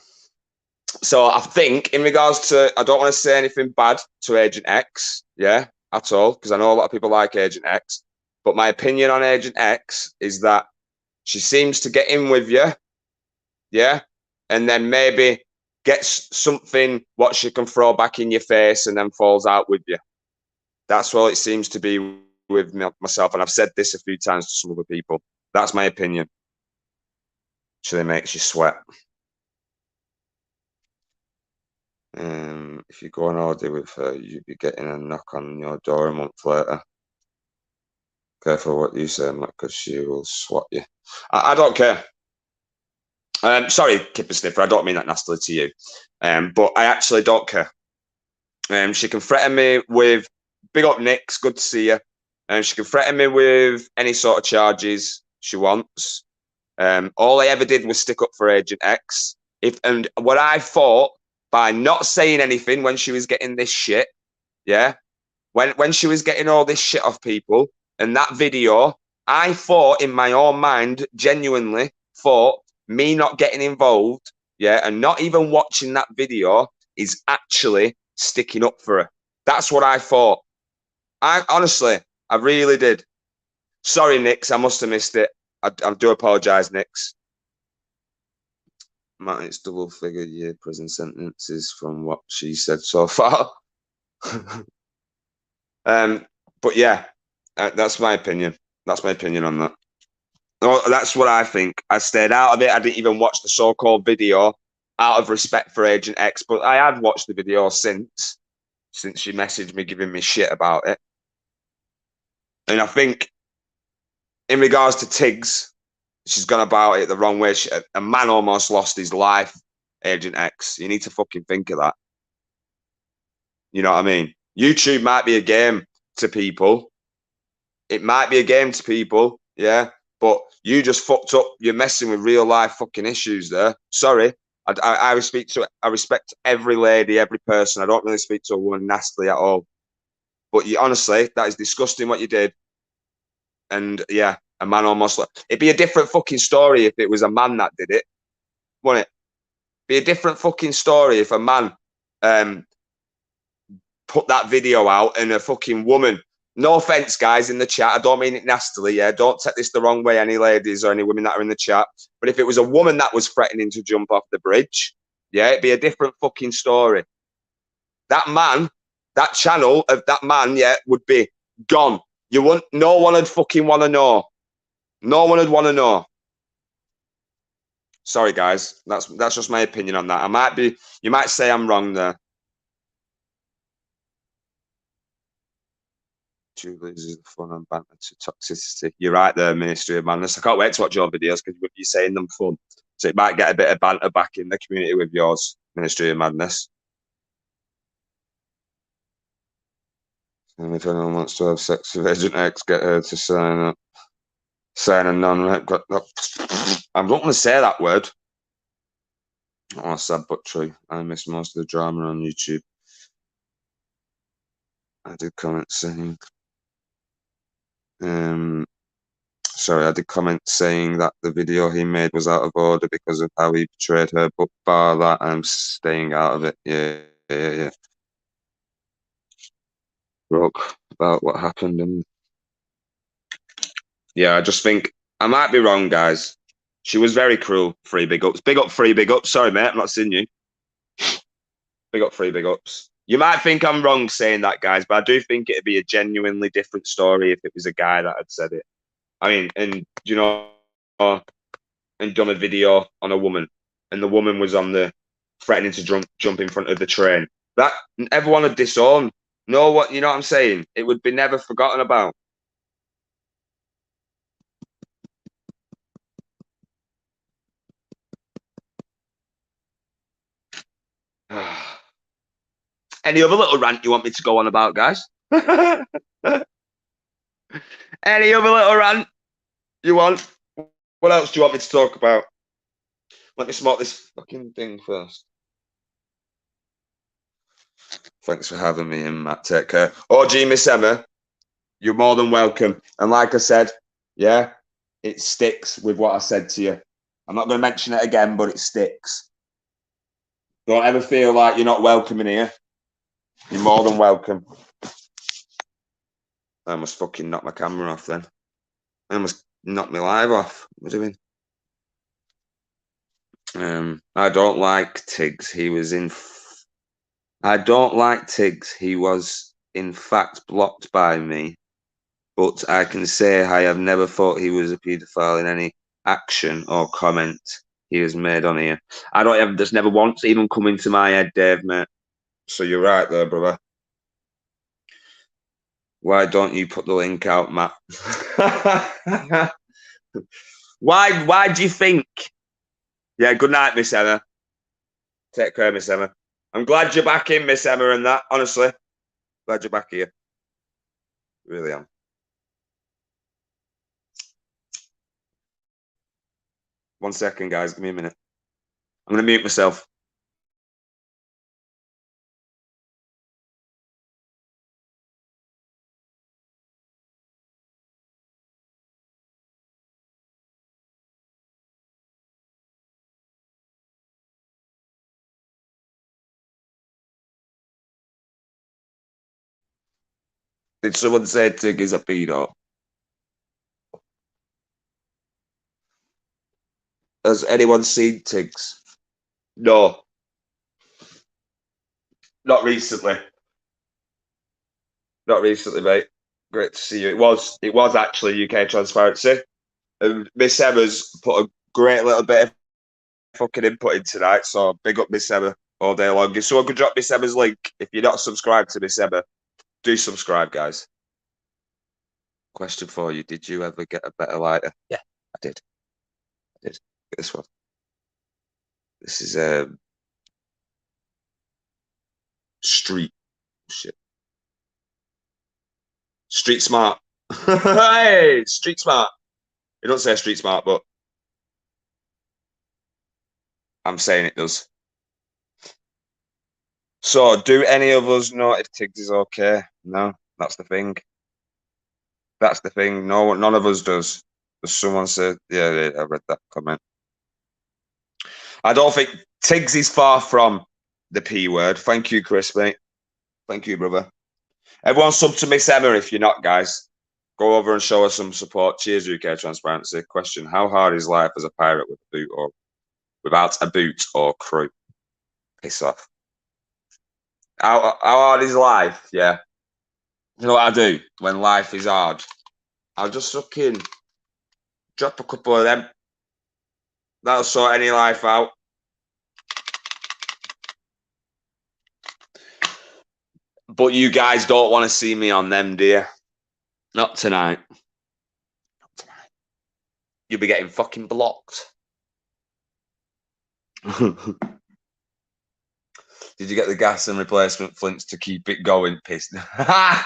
So I think in regards to, I don't want to say anything bad to Agent X, yeah, at all, because I know a lot of people like Agent X. But my opinion on Agent X is that she seems to get in with you, yeah, and then maybe gets something what she can throw back in your face and then falls out with you. That's what it seems to be with myself. And I've said this a few times to some other people. That's my opinion. Actually makes you sweat. If you go on holiday with her, you'd be getting a knock on your door a month later. Careful what you say, Matt, because she will swat you. I don't care. Sorry, Kipper Sniffer, I don't mean that nastily to you. But I actually don't care. She can threaten me with, big up Nick's, good to see you. She can threaten me with any sort of charges she wants. All I ever did was stick up for Agent X. And what I thought by not saying anything when she was getting this shit, yeah, when she was getting all this shit off people, and that video, I thought in my own mind, genuinely thought me not getting involved, yeah, and not even watching that video is actually sticking up for her. That's what I thought. I honestly, I really did. Sorry, Nix, I must have missed it. I do apologise, Nix. Matt, it's double figure year prison sentences from what she said so far. But yeah, that's my opinion. That's my opinion on that. Oh, that's what I think. I stayed out of it. I didn't even watch the so-called video out of respect for Agent X, but I had watched the video since she messaged me giving me shit about it. And I think in regards to Tiggs, she's gone about it the wrong way. A man almost lost his life, Agent X. You need to fucking think of that. You know what I mean? YouTube might be a game to people. It might be a game to people, yeah. But you just fucked up. You're messing with real life fucking issues there. Sorry. I respect every lady, every person. I don't really speak to a woman nastily at all. But you honestly, that is disgusting what you did. And yeah, a man almost. It'd be a different fucking story if it was a man that did it, wouldn't it? Be a different fucking story if a man put that video out and a fucking woman. No offense, guys, in the chat. I don't mean it nastily. Yeah, don't take this the wrong way, any ladies or any women that are in the chat. But if it was a woman that was threatening to jump off the bridge, yeah, it'd be a different fucking story. That man, that channel of that man, yeah, would be gone. No one would fucking want to know. No one would want to know. Sorry, guys. That's just my opinion on that. You might say I'm wrong there. Julie is the fun and banter to toxicity. You're right there, Ministry of Madness. I can't wait to watch your videos because you're saying them fun. So it might get a bit of banter back in the community with yours, Ministry of Madness. And if anyone wants to have sex with Agent X, get her to sign up. Sign a non-rep. I'm not going to say that word. Oh, sad but true. I miss most of the drama on YouTube. I did comment saying... Sorry, I did comment saying that the video he made was out of order because of how he portrayed her, but bar that, I'm staying out of it. Yeah. Broke about what happened, and yeah, I just think I might be wrong, guys. She was very cruel. Free big ups. Big up, free big ups. Sorry, mate, I'm not seeing you. Big up, free big ups. You might think I'm wrong saying that, guys, but I do think it'd be a genuinely different story if it was a guy that had said it. I mean, and you know, and done a video on a woman, and the woman was on the threatening to jump in front of the train. That everyone would disown. You know what I'm saying? It would be never forgotten about. Any other little rant you want me to go on about, guys? Any other little rant you want? What else do you want me to talk about? Let me smoke this fucking thing first. Thanks for having me in, Matt. Take care. OG Miss Emma, you're more than welcome. And like I said, yeah, it sticks with what I said to you. I'm not going to mention it again, but it sticks. Don't ever feel like you're not welcome in here. You're more than welcome. I must fucking knock my camera off then. I must knock my live off. What are you doing? I don't like Tiggs. I don't like Tiggs. He was, in fact, blocked by me. But I can say I have never thought he was a paedophile in any action or comment he has made on here. There's never once even come into my head, Dave, mate. So you're right there, brother. Why don't you put the link out, Matt? Why do you think? Yeah, good night, Miss Emma. Take care, Miss Emma. I'm glad you're back in, Miss Emma, and that, honestly. Glad you're back here. Really am. One second, guys. Give me a minute. I'm going to mute myself. Did someone say Tig is a pedo? Has anyone seen Tiggs? No. Not recently. Not recently, mate. Great to see you. It was actually UK Transparency. Miss Emma's put a great little bit of fucking input in tonight, so big up Miss Emma all day long. If someone could drop Miss Emma's link, if you're not subscribed to Miss Emma, do subscribe, guys. Question for you: did you ever get a better lighter? Yeah, I did. I did. Get this one. This is Street shit. Street Smart. Hey, Street Smart. It don't say Street Smart, but I'm saying it does. So, do any of us know if Tiggs is okay? No, that's the thing. That's the thing. No, none of us does. Someone said, yeah, I read that comment. I don't think Tiggs is far from the P word. Thank you, Chris, mate. Thank you, brother. Everyone sub to Miss Emma if you're not, guys. Go over and show us some support. Cheers, UK Transparency. Question: how hard is life as a pirate with a boot or without a boot or crew? Piss off. How hard is life? Yeah. You know what I do when life is hard? I'll just fucking drop a couple of them. That'll sort any life out. But you guys don't want to see me on them, do you? Not tonight. Not tonight. You'll be getting fucking blocked. Did you get the gas and replacement flints to keep it going? Pissed. I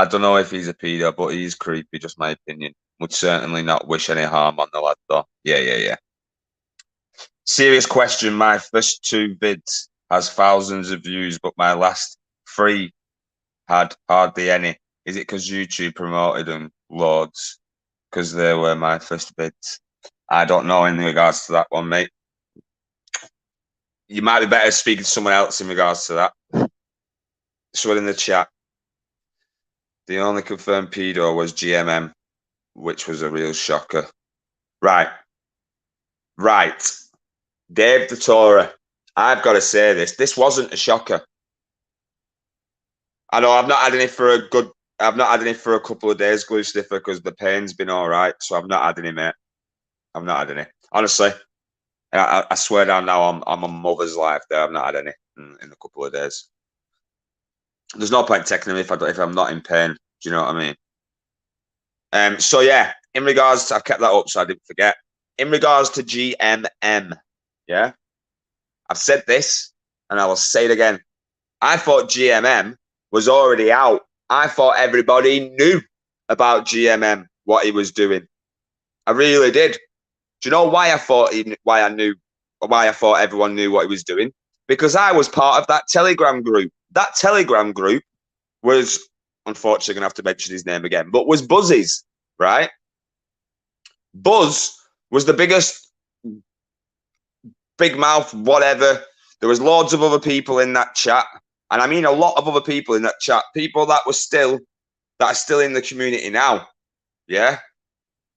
don't know if he's a pedo, but he's creepy, just my opinion. Would certainly not wish any harm on the lad, though. Yeah. Serious question. My first 2 vids has thousands of views, but my last 3 had hardly any. Is it because YouTube promoted them loads? Because they were my first vids. I don't know in regards to that one, mate. You might be better speaking to someone else in regards to that. Someone in the chat. The only confirmed pedo was GMM, which was a real shocker. Right. Dave the Torah. I've got to say this. This wasn't a shocker. I know I've not had any for a couple of days, Glue Sniffer, because the pain's been all right. So I've not had any, mate. I've not had any. Honestly, I swear down now I'm on mother's life there. I've not had any in a couple of days. There's no point taking them if I'm not in pain. Do you know what I mean? So yeah, in regards to, I've kept that up so I didn't forget. In regards to GMM, yeah, I've said this and I will say it again. I thought GMM was already out. I thought everybody knew about GMM, what he was doing. I really did. Do you know why I thought why I thought everyone knew what he was doing? Because I was part of that Telegram group. That Telegram group was, unfortunately, going to have to mention his name again, but was Buzzy's, right? Buzz was the biggest big mouth, whatever. There was loads of other people in that chat. And I mean a lot of other people in that chat. People that are still in the community now. Yeah.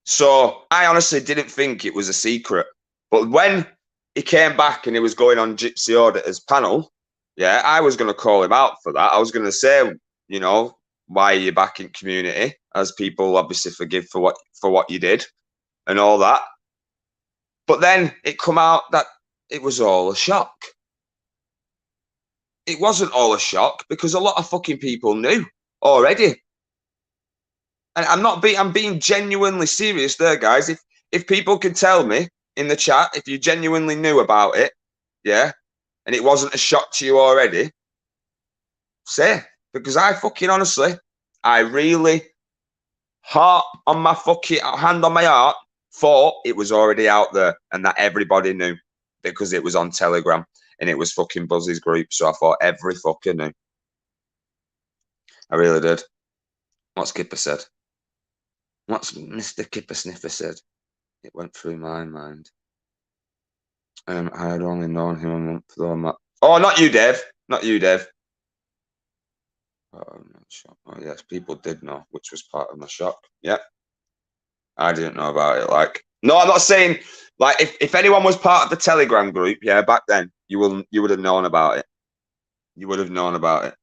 So I honestly didn't think it was a secret. But when he came back and he was going on Gypsy Auditor's panel, yeah, I was going to call him out for that. I was going to say, you know, why are you back in community? As people obviously forgive for what you did and all that. But then it come out that it was all a shock. It wasn't all a shock because a lot of fucking people knew already. And I'm being genuinely serious there, guys. If people can tell me in the chat if you genuinely knew about it, yeah, and it wasn't a shock to you already, say, because I fucking honestly, I really hand on my heart, thought it was already out there and that everybody knew because it was on Telegram and it was fucking Buzzy's group. So I thought every fucking knew. I really did. What's Kipper said? What's Mr. Kipper Sniffer said? It went through my mind. I had only known him a month though. Oh, not you, Dave. Not you, Dave. Oh, I'm not sure. Oh, yes, people did know, which was part of my shock. Yeah. I didn't know about it. Like, no, I'm not saying like if anyone was part of the Telegram group, yeah, back then, you would have known about it. You would have known about it.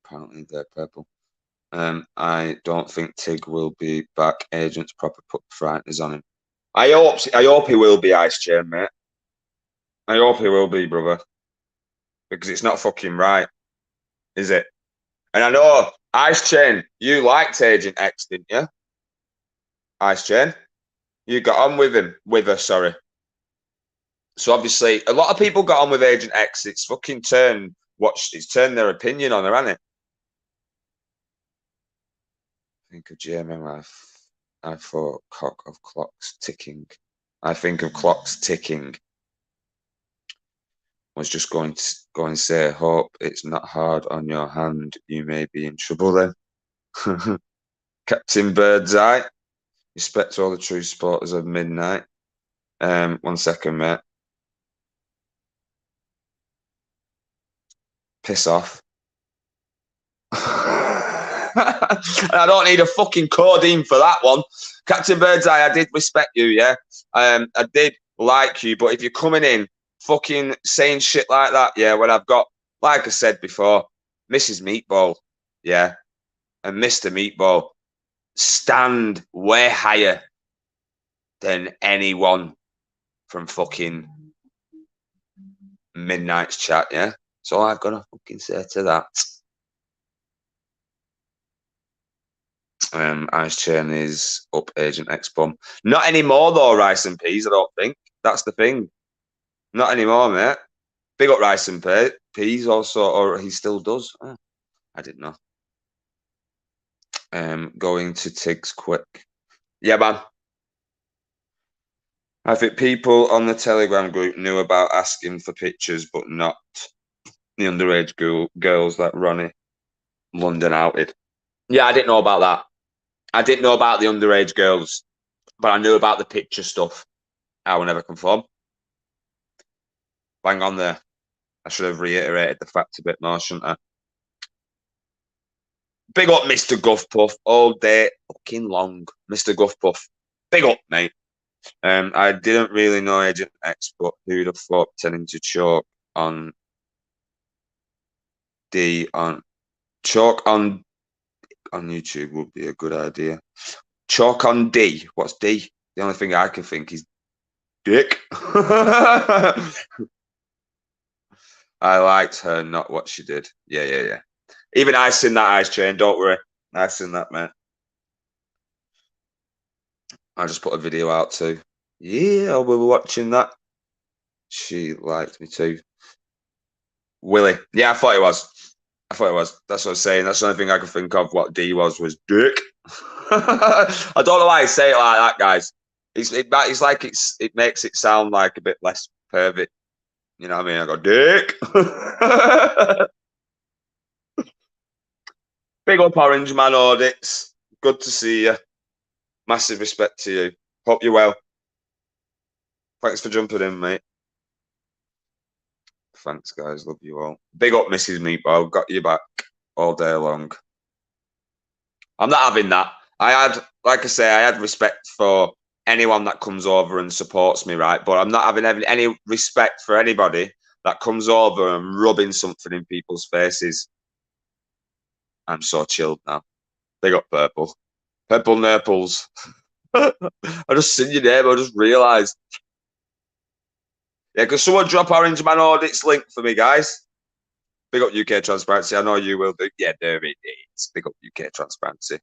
apparently they're purple. I don't think Tig will be back. Agents proper put frighteners on him. I hope he will be, Ice Chain, mate. I hope he will be, brother. Because it's not fucking right, is it? And I know, Ice Chain, you liked Agent X, didn't you? Ice Chain? You got on with him. With her, sorry. So obviously, a lot of people got on with Agent X. It's fucking it's turned their opinion on her, hasn't it? Think of GMM, I thought cock of clocks ticking. I think of clocks ticking. Was just going to go and say, hope it's not hard on your hand. You may be in trouble then. Captain Birdseye. Respect to all the true supporters of Midnight. 1 second, mate. Piss off. I don't need a fucking codeine for that one. Captain Birdseye, I did respect you, yeah? I did like you, but if you're coming in fucking saying shit like that, yeah, when I've got, like I said before, Mrs. Meatball, yeah, and Mr. Meatball stand way higher than anyone from fucking Midnight's chat, yeah? So I've got to fucking say to that. Ice Chain is up Agent X bum. Not anymore though, Rice and Peas, I don't think. That's the thing. Not anymore, mate. Big up Rice and Peas also, or he still does. Oh, I didn't know. Going to Tiggs quick. Yeah, man. I think people on the Telegram group knew about asking for pictures, but not the underage girls that Ronnie London outed. Yeah, I didn't know about that. I didn't know about the underage girls, but I knew about the picture stuff. I will never conform. Bang on there. I should have reiterated the fact a bit more, shouldn't I? Big up Mr. Guffpuff all day fucking long. Mr. Guffpuff. Big up, mate. I didn't really know Agent X, but who'd have thought pretending to chalk on YouTube would be a good idea. Chalk on D. What's D? The only thing I can think is dick. I liked her, not what she did. Yeah. Even I seen that, Ice Chain. Don't worry. I seen that, man. I just put a video out too. Yeah, we were watching that. She liked me too. Willie. Yeah, I thought it was. That's what I was saying. That's the only thing I could think of. What D was dick. I don't know why I say it like that, guys. It's like it makes it sound like a bit less pervy. You know what I mean? I go dick. Big up Orange Man Audits. Good to see you. Massive respect to you. Hope you're well. Thanks for jumping in, mate. Thanks, guys. Love you all. Big up Mrs. Meatball. Got you back all day long. I'm not having that. Like I say, I had respect for anyone that comes over and supports me, right? But I'm not having any respect for anybody that comes over and rubbing something in people's faces. I'm so chilled now. Big up Purple. Purple Nurples. I just seen your name. I just realised. Yeah, because someone drop Orange Man Audits link for me, guys. Big up UK Transparency. I know you will do. Yeah, there it is. Big up UK Transparency.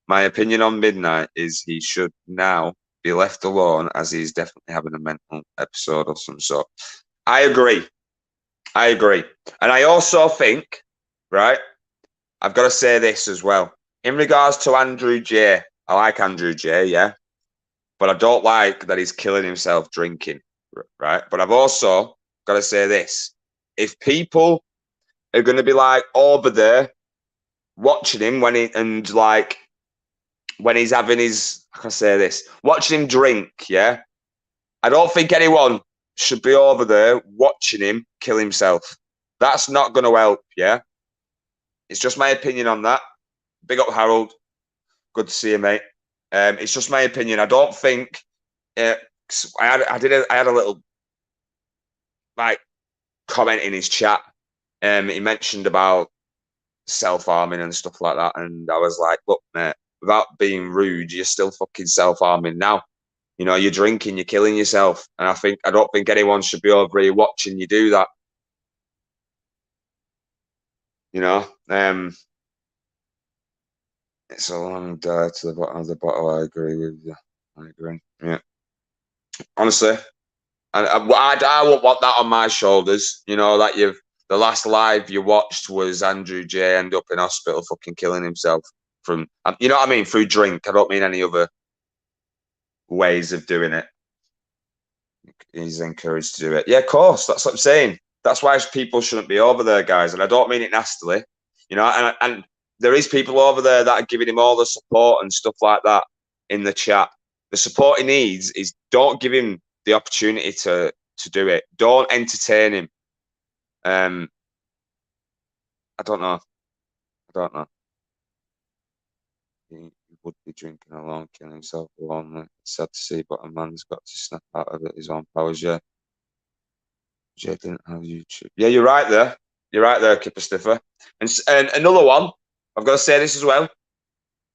My opinion on Midnight is he should now be left alone as he's definitely having a mental episode of some sort. I agree. And I also think, right, I've got to say this as well. In regards to Andrew J, I like Andrew J, yeah. But I don't like that he's killing himself drinking, right? But I've also got to say this. If people are going to be like over there watching him when he's having his, how can I say this, watching him drink, yeah, I don't think anyone should be over there watching him kill himself. That's not going to help, yeah? It's just my opinion on that. Big up, Harold. Good to see you, mate. It's just my opinion. I don't think... I had a little like comment in his chat. He mentioned about self-harming and stuff like that. And I was like, look, mate, without being rude, you're still fucking self-harming now. You know, you're drinking, you're killing yourself. And I don't think anyone should be over here watching you do that. You know, it's a long day to the bottom of the bottle. I agree with you. I agree. Yeah, honestly, and I won't want that on my shoulders. You know, that the last live you watched was Andrew J end up in hospital, fucking killing himself from, you know what I mean, through drink. I don't mean any other ways of doing it. He's encouraged to do it. Yeah, of course. That's what I'm saying. That's why people shouldn't be over there, guys. And I don't mean it nastily, you know. And there is people over there that are giving him all the support and stuff like that in the chat. The support he needs is, don't give him the opportunity to do it. Don't entertain him. I don't know. I don't know. He would be drinking alone, killing himself alone. It's sad to see, but a man's got to snap out of his own powers. Yeah. Jay didn't have YouTube. Yeah, you're right there. You're right there, Kipper Stiffer. And another one, I've got to say this as well,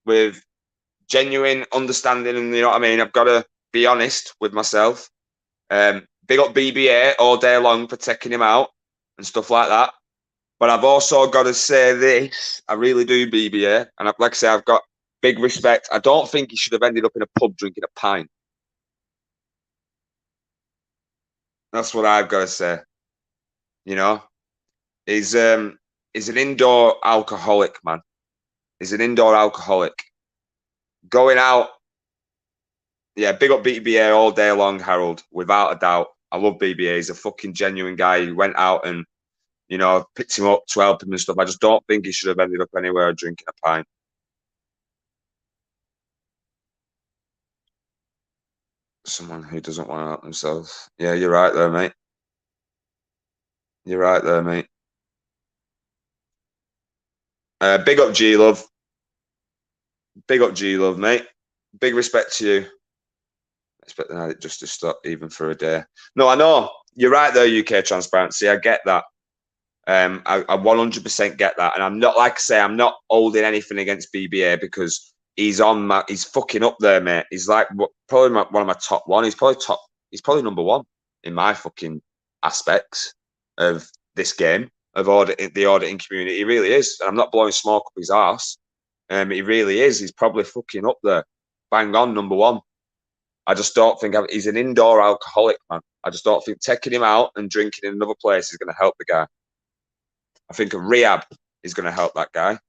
with genuine understanding, and you know what I mean, I've got to be honest with myself. Big up BBA all day long for taking him out and stuff like that. But I've also got to say this, I really do, BBA. And like I say, I've got big respect. I don't think he should have ended up in a pub drinking a pint. That's what I've got to say. You know, he's an indoor alcoholic, man. He's an indoor alcoholic. Going out, yeah, big up BBA all day long, Harold, without a doubt. I love BBA. He's a fucking genuine guy. He went out and, you know, picked him up to help him and stuff. I just don't think he should have ended up anywhere drinking a pint. Someone who doesn't want to help themselves. Yeah, you're right there, mate. You're right there, mate. Big up G-Love. Big up G-Love, mate. Big respect to you. Expect the night just to stop even for a day. No, I know. You're right there, UK Transparency. I get that. I 100% get that. And I'm not, like I say, I'm not holding anything against BBA because he's fucking up there, mate. He's like probably one of my top one. He's probably number one in my fucking aspects of this game, of the auditing community. He really is. And I'm not blowing smoke up his arse. He really is. He's probably fucking up there. Bang on, number one. I just don't think he's an indoor alcoholic, man. I just don't think taking him out and drinking in another place is going to help the guy. I think a rehab is going to help that guy.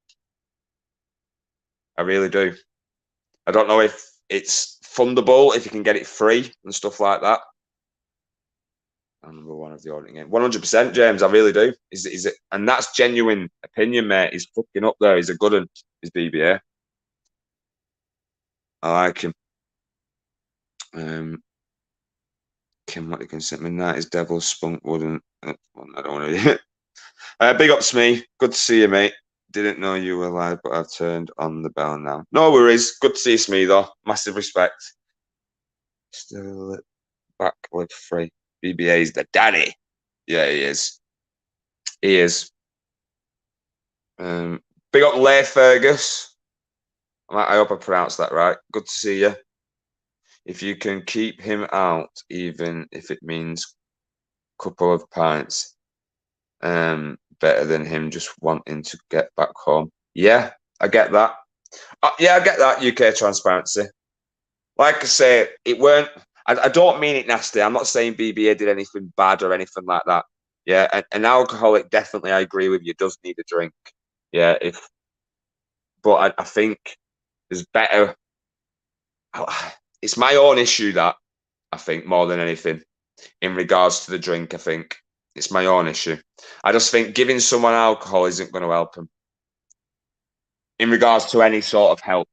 I really do. I don't know if it's fundable, if you can get it free and stuff like that. I'm number one of the auditing game. 100%, James. I really do. And that's genuine opinion, mate. He's fucking up there. He's a good one. He's BBA. I like him. Kim, what you can send me that is Devil's Spunk wouldn't. I don't want to. Big up to me. Good to see you, mate. Didn't know you were live, but I've turned on the bell now. No worries. Good to see you, Smee, though. Massive respect. Still back with free. BBA's the daddy. Yeah, he is. He is. Big up Leigh Fergus. I hope I pronounced that right. Good to see you. If you can keep him out, even if it means a couple of pints, better than him just wanting to get back home. Yeah, I get that. Yeah, I get that, UK Transparency. Like I say, it weren't. I don't mean it nasty. I'm not saying BBA did anything bad or anything like that. Yeah, an alcoholic, definitely, I agree with you, does need a drink. Yeah, but I think there's better. It's my own issue that I think more than anything in regards to the drink. I think it's my own issue. I just think giving someone alcohol isn't going to help them in regards to any sort of help.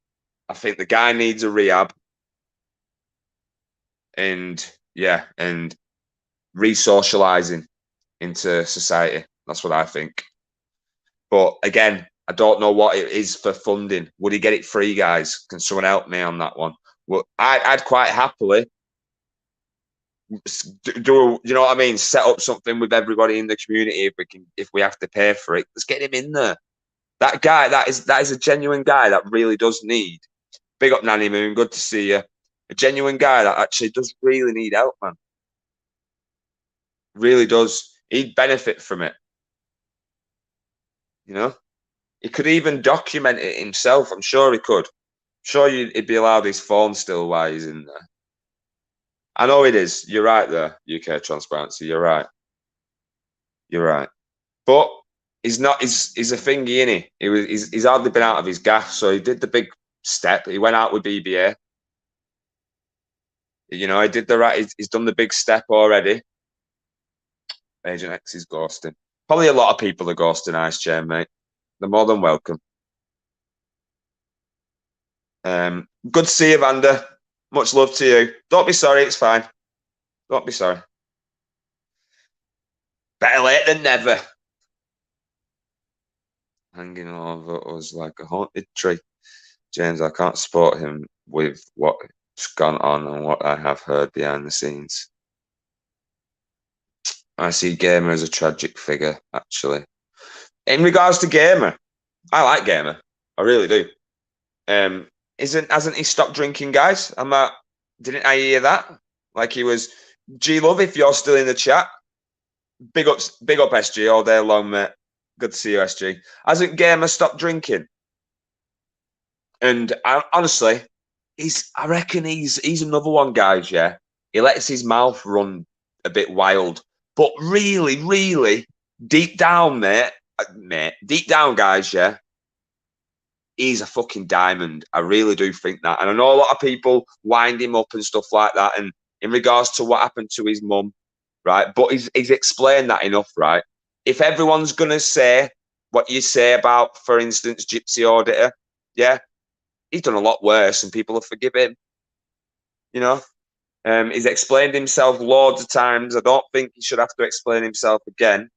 I think the guy needs a rehab and re-socializing into society. That's what I think. But again, I don't know what it is for funding. Would he get it free, guys? Can someone help me on that one? Well, I'd quite happily do, you know what I mean? Set up something with everybody in the community if we have to pay for it. Let's get him in there. That guy, that is a genuine guy that really does need. Big up Nanny Moon, good to see you. A genuine guy that actually does really need help, man. Really does. He'd benefit from it. You know, he could even document it himself. I'm sure he could. Sure, he'd be allowed his phone still while he's in there. I know it is. You're right there, UK Transparency. You're right. You're right. But he's not. He's a thingy, innit? He's hardly been out of his gaff, so he did the big step. He went out with BBA. You know, he did the right. He's done the big step already. Agent X is ghosting. Probably a lot of people are ghosting Ice Chain, mate. They're more than welcome. Good to see you, Vanda. Much love to you. Don't be sorry. It's fine. Don't be sorry. Better late than never. Hanging over us like a haunted tree. James, I can't support him with what's gone on and what I have heard behind the scenes. I see Gamer as a tragic figure, actually. In regards to Gamer, I like Gamer. I really do. Hasn't he stopped drinking, guys? Didn't I hear that? Like he was. G Love, if you're still in the chat, big up SG all day long, mate. Good to see you, SG. Hasn't Gamer stopped drinking? And honestly, I reckon he's another one, guys. Yeah, he lets his mouth run a bit wild, but really, really deep down, deep down, guys. Yeah, he's a fucking diamond. I really do think that, and I know a lot of people wind him up and stuff like that. And in regards to what happened to his mum, right? But he's explained that enough, right? If everyone's gonna say what you say about, for instance, Gypsy Auditor, yeah, he's done a lot worse, and people have forgiven him. You know, he's explained himself loads of times. I don't think he should have to explain himself again.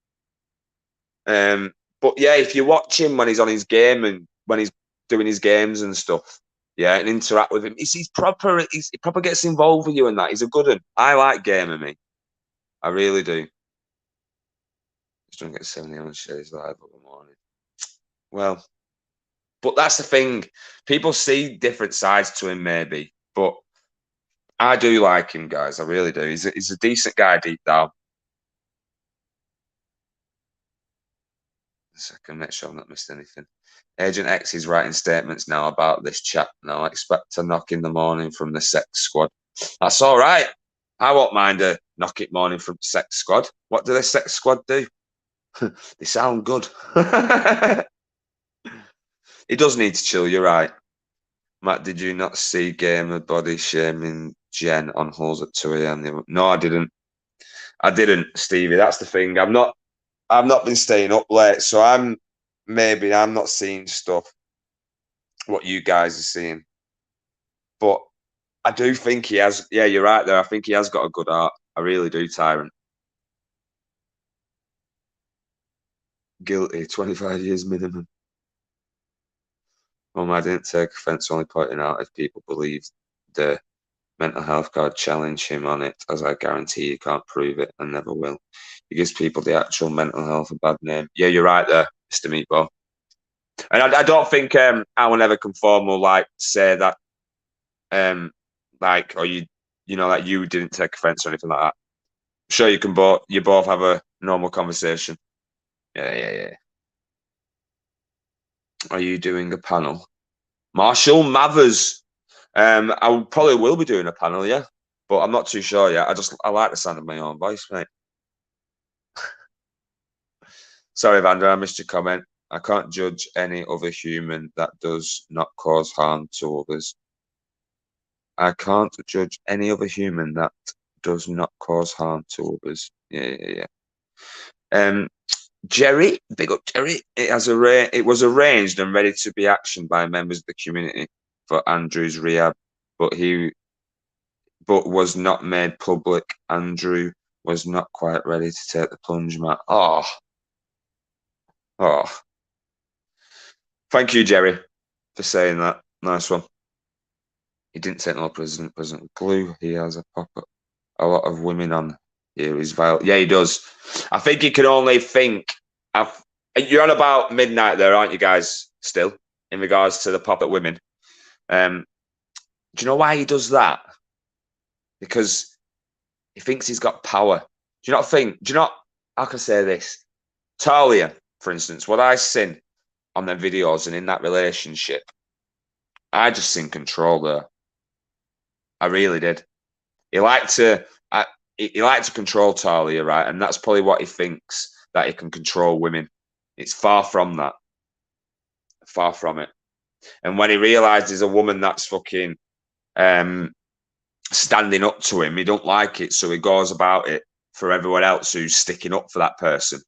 But yeah, if you watch him when he's on his game and when he's doing his games and stuff, yeah, and interact with him, he proper gets involved with you and that. He's a good one. I like Gamer, me. I really do. Just don't get 70 on shares live in the morning. Well, but that's the thing. People see different sides to him, maybe, but I do like him, guys. I really do. He's a decent guy deep down. A second, make sure I've not missed anything. Agent X is writing statements now about this chat, and I'll expect a knock in the morning from the sex squad. That's all right. I won't mind a knock it morning from the sex squad. What do the sex squad do? They sound good. He does need to chill, you're right. Matt, did you not see Gamer body shaming Jen on Hulls at 2 a.m? No, I didn't. I didn't, Stevie. That's the thing. I've not been staying up late, so I'm not seeing stuff what you guys are seeing. But I do think he has. Yeah, you're right there. I think he has got a good heart. I really do, Tyrant. Guilty, 25 years minimum. I didn't take offence, only pointing out if people believe the mental health card, challenge him on it, as I guarantee you can't prove it and never will. He gives people the actual mental health a bad name. Yeah, you're right there, Mr. Meatball. And I don't think I will never conform will like say that like, or you know, like you didn't take offence or anything like that. I'm sure you both have a normal conversation. Yeah. Are you doing a panel? Marshall Mathers. I probably will be doing a panel, yeah. But I'm not too sure yet. I like the sound of my own voice, mate. Sorry, Vander, I missed your comment. I can't judge any other human that does not cause harm to others. I can't judge any other human that does not cause harm to others. Yeah. Jerry, big up Jerry. It was arranged and ready to be actioned by members of the community for Andrew's rehab, but was not made public. Andrew was not quite ready to take the plunge, Matt. Oh. Thank you, Jerry, for saying that. Nice one. He didn't take no President Glue. He has a lot of women on here. He's vile. Yeah, he does. I think he can only think. You're on about Midnight there, aren't you guys, still, in regards to the pop at women? Do you know why he does that? Because he thinks he's got power. Do you not think, how can I say this? Talia, for instance, what I seen on their videos and in that relationship, I just seen control there. I really did. He liked to control Talia, right? And that's probably what he thinks, that he can control women. It's far from that. Far from it. And when he realizes a woman that's fucking standing up to him, he don't like it, so he goes about it for everyone else who's sticking up for that person.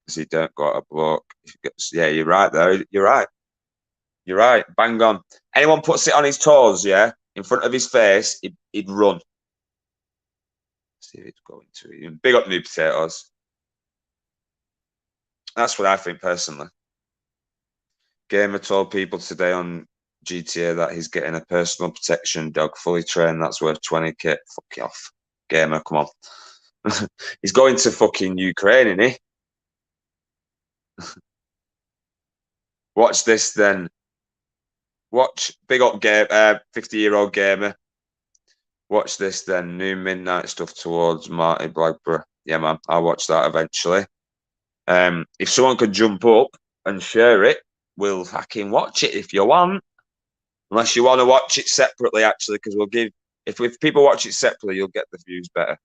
Because he don't got a bloke. Yeah, you're right there. You're right. You're right. Bang on. Anyone puts it on his toes, yeah, in front of his face, he'd run. See if it's going to it. Big up New Potatoes. That's what I think personally. Gamer told people today on GTA that he's getting a personal protection dog, fully trained. That's worth 20k. Fuck you off, Gamer. Come on. He's going to fucking Ukraine, isn't he? Watch this then. Watch. Big up, 50-year-old Gamer. Watch this then. New Midnight stuff towards Marty Blackburn. Yeah, man. I'll watch that eventually. If someone could jump up and share it, we'll fucking watch it if you want. Unless you want to watch it separately, actually, because we'll give, if people watch it separately, you'll get the views better.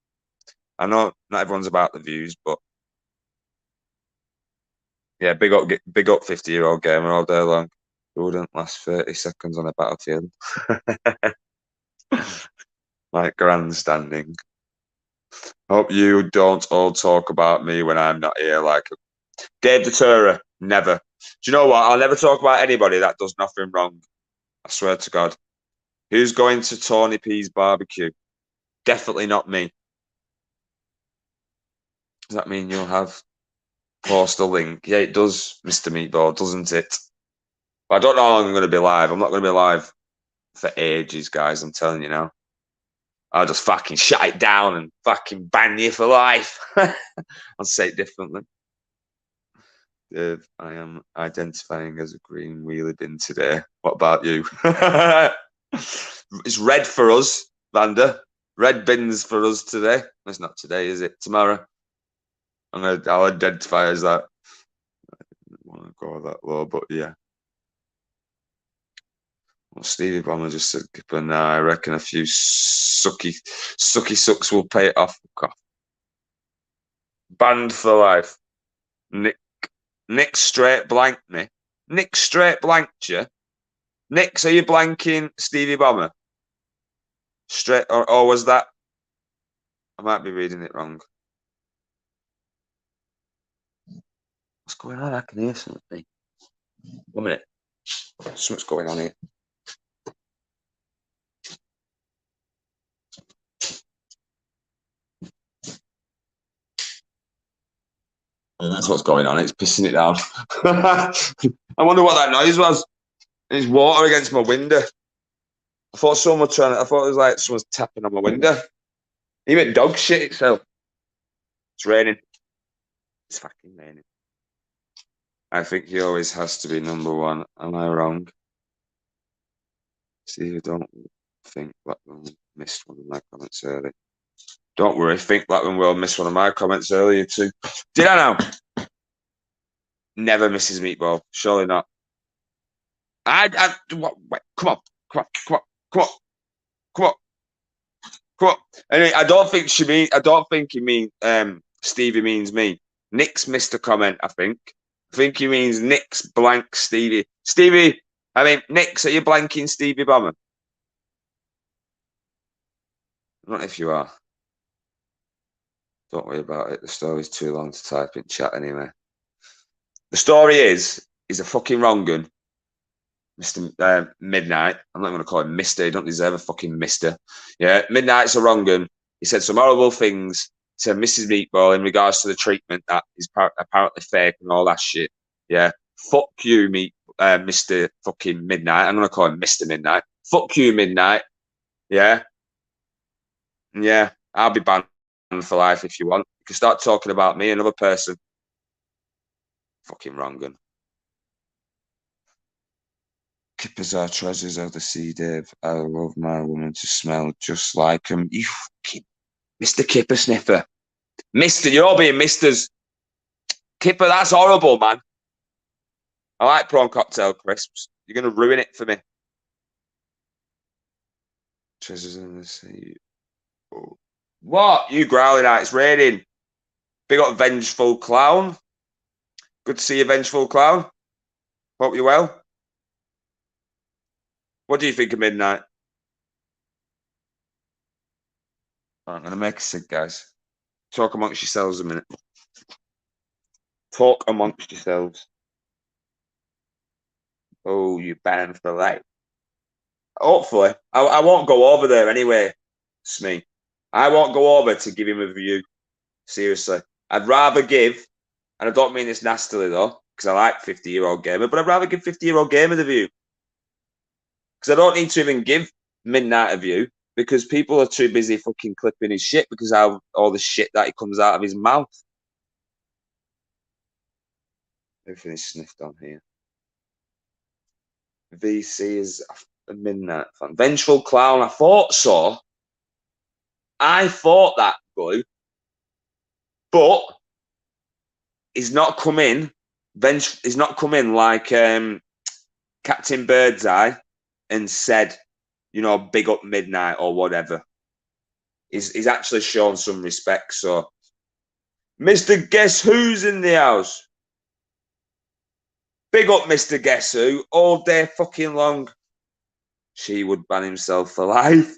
I know not everyone's about the views, but yeah, big up 50-year-old Gamer all day long. Who wouldn't last 30 seconds on a battlefield? Like grandstanding. Hope you don't all talk about me when I'm not here. Like Dave Deterra, never. Do you know what? I'll never talk about anybody that does nothing wrong. I swear to God. Who's going to Tony P's barbecue? Definitely not me. Does that mean you'll have post a link? Yeah, it does, Mr. Meatball, doesn't it? But I don't know how long I'm going to be live. I'm not going to be live for ages, guys. I'm telling you now. I'll just fucking shut it down and fucking ban you for life. I'll say it differently. Dave, I am identifying as a green wheelie bin today. What about you? It's red for us, Vanda. Red bins for us today. It's not today, is it? Tomorrow. I'll identify as that. I didn't want to go that low, but yeah. Well, Stevie Bomber just said, but now I reckon a few sucky sucks will pay it off. Banned for life. Nick straight blanked me. Nick straight blanked you. Nick, are you blanking Stevie Bomber? Straight, or was that? I might be reading it wrong. What's going on? I can hear something. 1 minute. Something's going on here. And that's what's going on. It's pissing it down. I wonder what that noise was. There's water against my window. I thought someone was I thought it was like someone's tapping on my window. Even dog shit itself. It's raining. It's fucking raining. I think he always has to be number one. Am I wrong? See, you don't think Blackburn missed one of my comments earlier. Don't worry, think Blackburn will miss one of my comments earlier too. Did I know? Never misses Meatball. Surely not. Wait, come on. Anyway, I don't think he means Stevie means me. Nick's missed a comment, I think. I think he means Nick's blank Stevie. Stevie, I mean, Nick's, are you blanking Stevie Bomber? I don't know if you are. Don't worry about it. The story's too long to type in chat anyway. The story is, he's a fucking wrong un. Mr. Midnight. I'm not going to call him Mr. He don't deserve a fucking Mr. Yeah, Midnight's a wrong un. He said some horrible things to Mrs. Meatball in regards to the treatment that is apparently fake and all that shit. Yeah, fuck you, Mr. fucking Midnight. I'm going to call him Mr. Midnight. Fuck you, Midnight. Yeah. Yeah, I'll be banned for life if you want. You can start talking about me, another person. fucking wrong one. Kippers are treasures of the sea, Dave. I love my woman to smell just like him. You fucking Mr. Kipper Sniffer. Mister, you're all being misters. Kipper, that's horrible, man. I like prawn cocktail crisps. You're going to ruin it for me. Treasures in the sea. Oh. What? You growling at? It's raining. Big up Vengeful Clown. Good to see you, Vengeful Clown. Hope you're well. What do you think of Midnight? I'm going to make a sig, guys. Talk amongst yourselves a minute. Talk amongst yourselves. Oh, you banned for life. Hopefully. I won't go over there anyway, Smee. I won't go over to give him a review. Seriously. I'd rather give, and I don't mean this nastily though, because I like 50-year-old gamer, but I'd rather give 50-year-old gamer the view. Because I don't need to even give Midnight a view, because people are too busy fucking clipping his shit because of all the shit that comes out of his mouth. Everything is sniffed on here. VC is a Midnight fan. Vengeful Clown, I thought so. I thought that, Blue. But he's not come in. He's not come in like Captain Birdseye and said, you know, big up Midnight or whatever. He's actually shown some respect. So, Mr. Guess Who's in the house? Big up Mr. Guess Who all day fucking long. She would ban himself for life.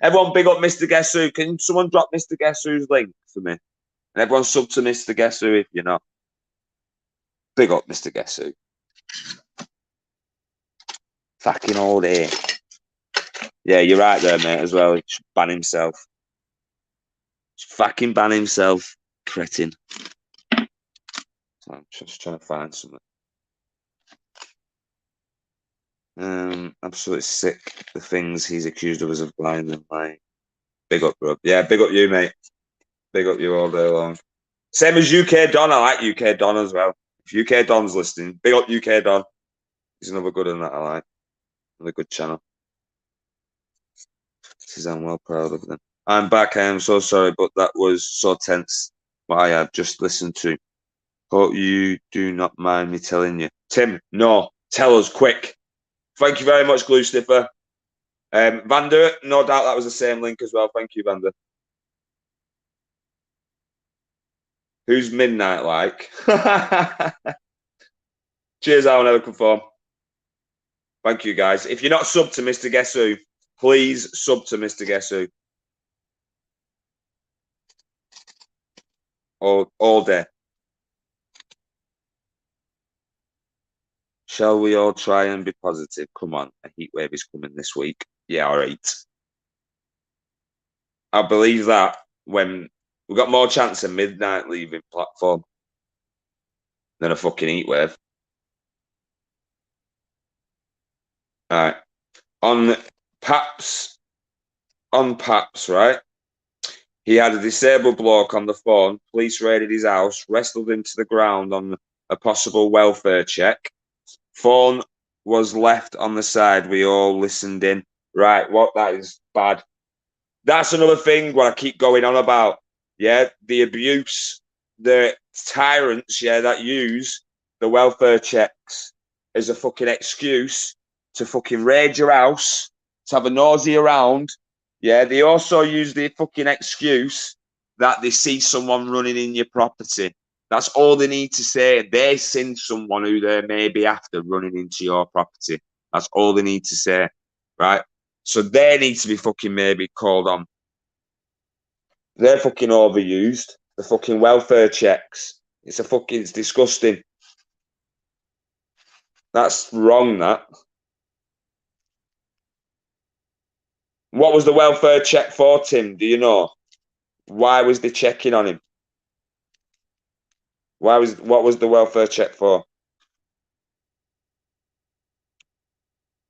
Everyone big up Mr. Guess Who. Can someone drop Mr. Guess Who's link for me? And everyone sub to Mr. Guess Who if you know. Big up Mr. Guess Who. Fucking all day. Yeah, you're right there, mate, as well. He should ban himself. Just fucking ban himself. Cretin. So I'm just trying to find something. Absolutely sick. The things he's accused of us of blind and lying. Big up, bro. Yeah, big up you, mate. Big up you all day long. Same as UK Don. I like UK Don as well. If UK Don's listening, big up UK Don. He's another good one that I like. Another good channel. I'm well proud of them. I'm back. I am so sorry, but that was so tense what I have just listened to. Hope you do not mind me telling you. Tim, no, tell us quick. Thank you very much, Glue Sniffer. Vander, no doubt that was the same link as well. Thank you, Vander. Who's Midnight like? Cheers, I'll never conform. Thank you, guys. If you're not subbed to Mr. Guess Who, please sub to Mr. Guess Who. All day. Shall we all try and be positive? Come on, a heat wave is coming this week. Yeah, all right. I believe that when we've got more chance of Midnight leaving platform than a fucking heat wave. All right. On Paps, right? He had a disabled bloke on the phone. Police raided his house, wrestled him to the ground on a possible welfare check. Phone was left on the side. We all listened in. Right, what? That is bad. That's another thing what I keep going on about. Yeah, the abuse, the tyrants, yeah, that use the welfare checks as a fucking excuse to fucking raid your house, to have a nosy around. Yeah, they also use the fucking excuse that they see someone running in your property. That's all they need to say. They seen someone who they may be after running into your property. That's all they need to say, right? So they need to be fucking maybe called on. They're fucking overused. The fucking welfare checks. It's disgusting. That's wrong, that. What was the welfare check for, Tim? Do you know? Why was they checking on him? What was the welfare check for?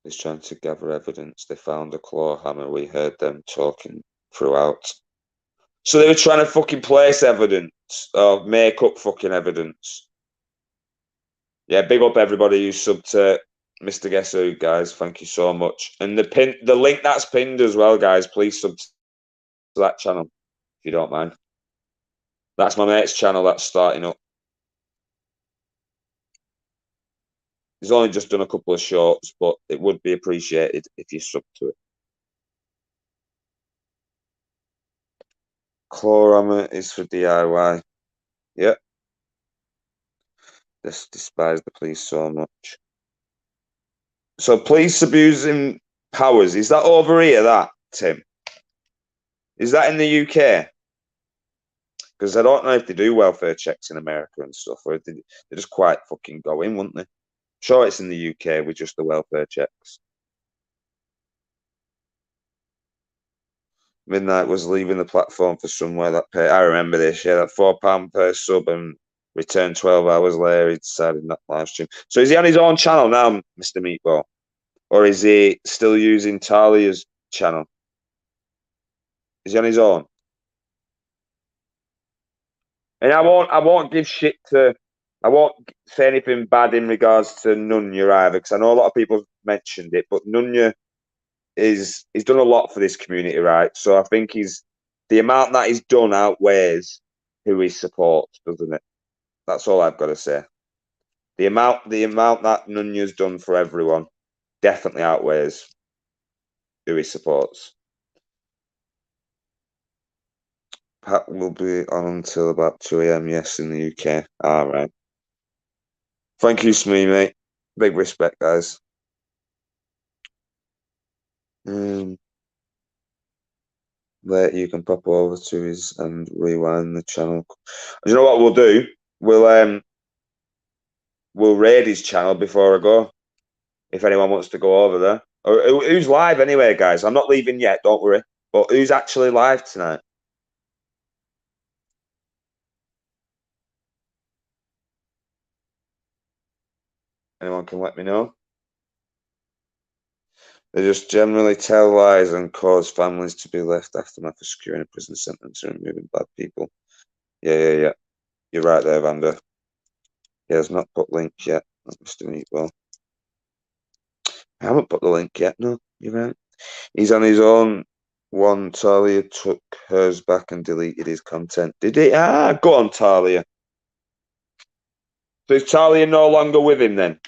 He's trying to gather evidence. They found a claw hammer. We heard them talking throughout. So they were trying to fucking place evidence or make up fucking evidence. Yeah, big up everybody who subbed to Mr. Guess Who, guys. Thank you so much. And the link that's pinned as well, guys. Please sub to that channel if you don't mind. That's my mate's channel that's starting up. He's only just done a couple of shorts, but it would be appreciated if you sub to it. Chlorama is for DIY. Yep. Just despise the police so much. So police abusing powers, is that over here, that, Tim? Is that in the UK? Because I don't know if they do welfare checks in America and stuff, or if they just quite fucking go in, wouldn't they? Sure, it's in the UK with just the welfare checks. Midnight was leaving the platform for somewhere that paid. I remember this, yeah, that £4 per sub and returned 12 hours later. He decided not to live stream. So is he on his own channel now, Mr. Meatball? Or is he still using Talia's channel? Is he on his own? And I won't give shit to, I won't say anything bad in regards to Nunya either, because I know a lot of people mentioned it, but Nunya he's done a lot for this community, right? So I think the amount that he's done outweighs who he supports, doesn't it? That's all I've got to say. The amount that Nunya's done for everyone definitely outweighs who he supports. Pat will be on until about 2 a.m. Yes, in the UK. All right. Thank you, Smee, mate. Big respect, guys. Later you can pop over to his and rewind the channel. You know what we'll do? We'll raid his channel before I go. If anyone wants to go over there. Or who's live anyway, guys? I'm not leaving yet, don't worry. But who's actually live tonight? Anyone can let me know. They just generally tell lies and cause families to be left aftermath of securing a prison sentence and removing bad people. Yeah. You're right there, Vanda. He has not put link yet. Mr. Meatball. I haven't put the link yet. No, you're right. He's on his own one. Talia took hers back and deleted his content. Did he? Go on, Talia. So is Talia no longer with him then?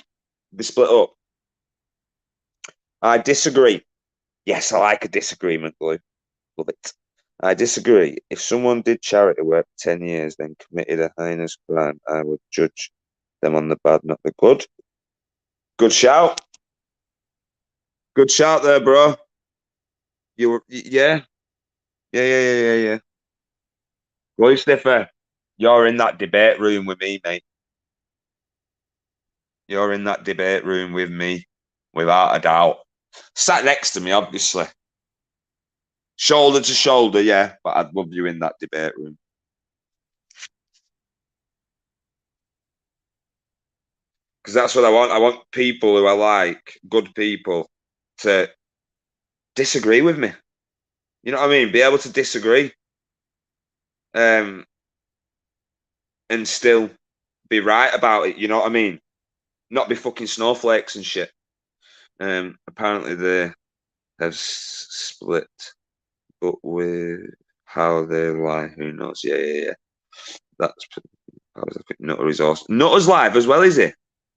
They split up. I disagree. Yes, I like a disagreement, Blue. Love it. I disagree. If someone did charity work for 10 years, then committed a heinous crime, I would judge them on the bad, not the good. Good shout. Good shout there, bro. Yeah. Blue Sniffer, you're in that debate room with me, mate. You're in that debate room with me, without a doubt. Sat next to me, obviously. Shoulder to shoulder, yeah, but I'd love you in that debate room. Because that's what I want. I want people who I like, good people, to disagree with me. You know what I mean? Be able to disagree. And still be right about it. You know what I mean? Not be fucking snowflakes and shit. Apparently they have split, but with how they lie, who knows? Yeah. That's I think Nutter is awesome. Nutter's live as well, is he?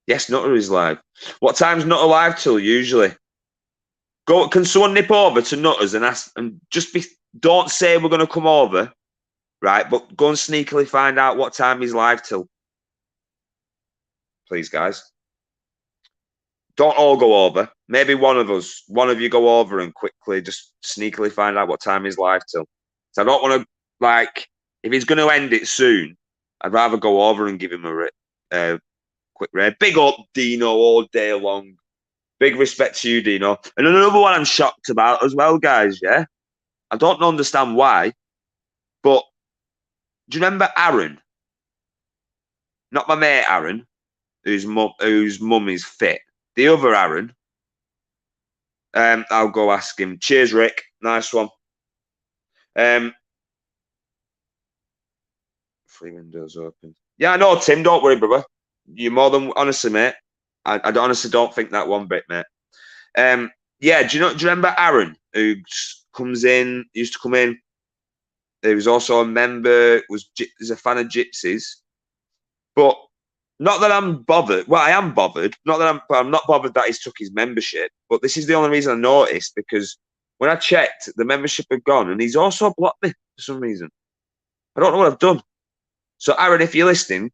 Yes, Nutter is live. What time's Nutter live till usually? Can someone nip over to Nutters and ask and just don't say we're gonna come over, right? But go and sneakily find out what time he's live till. Please, guys. Don't all go over. Maybe one of you go over and quickly just sneakily find out what time he's live till. So I don't want to, if he's going to end it soon, I'd rather go over and give him a quick raid. Big up, Dino, all day long. Big respect to you, Dino. And another one I'm shocked about as well, guys, yeah? I don't understand why, but do you remember Aaron? Not my mate Aaron, whose mum is fit. The other Aaron, I'll go ask him. Cheers, Rick. Nice one. 3 windows open. Yeah, I know, Tim. Don't worry, brother. You're more than honestly, mate. I honestly don't think that one bit, mate. Yeah. Do you remember Aaron, who comes in? Used to come in. He was also a member. Is a fan of gypsies, but not that I'm bothered. Well, I am bothered. Not that I'm not bothered that he's took his membership. But this is the only reason I noticed, because when I checked, the membership had gone, and he's also blocked me for some reason. I don't know what I've done. So, Aaron, if you're listening,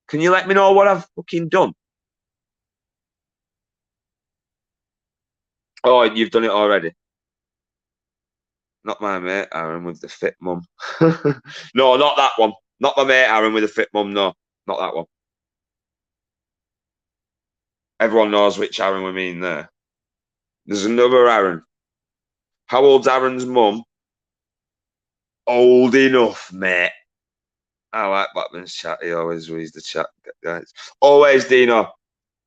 can you let me know what I've fucking done? Oh, you've done it already. Not my mate Aaron with the fit mum. No, not that one. Not my mate Aaron with the fit mum. No, not that one. Everyone knows which Aaron we mean there. There's another Aaron. How old's Aaron's mum? Old enough, mate. I like Blackman's chat. He always reads the chat, guys. Always, Dino.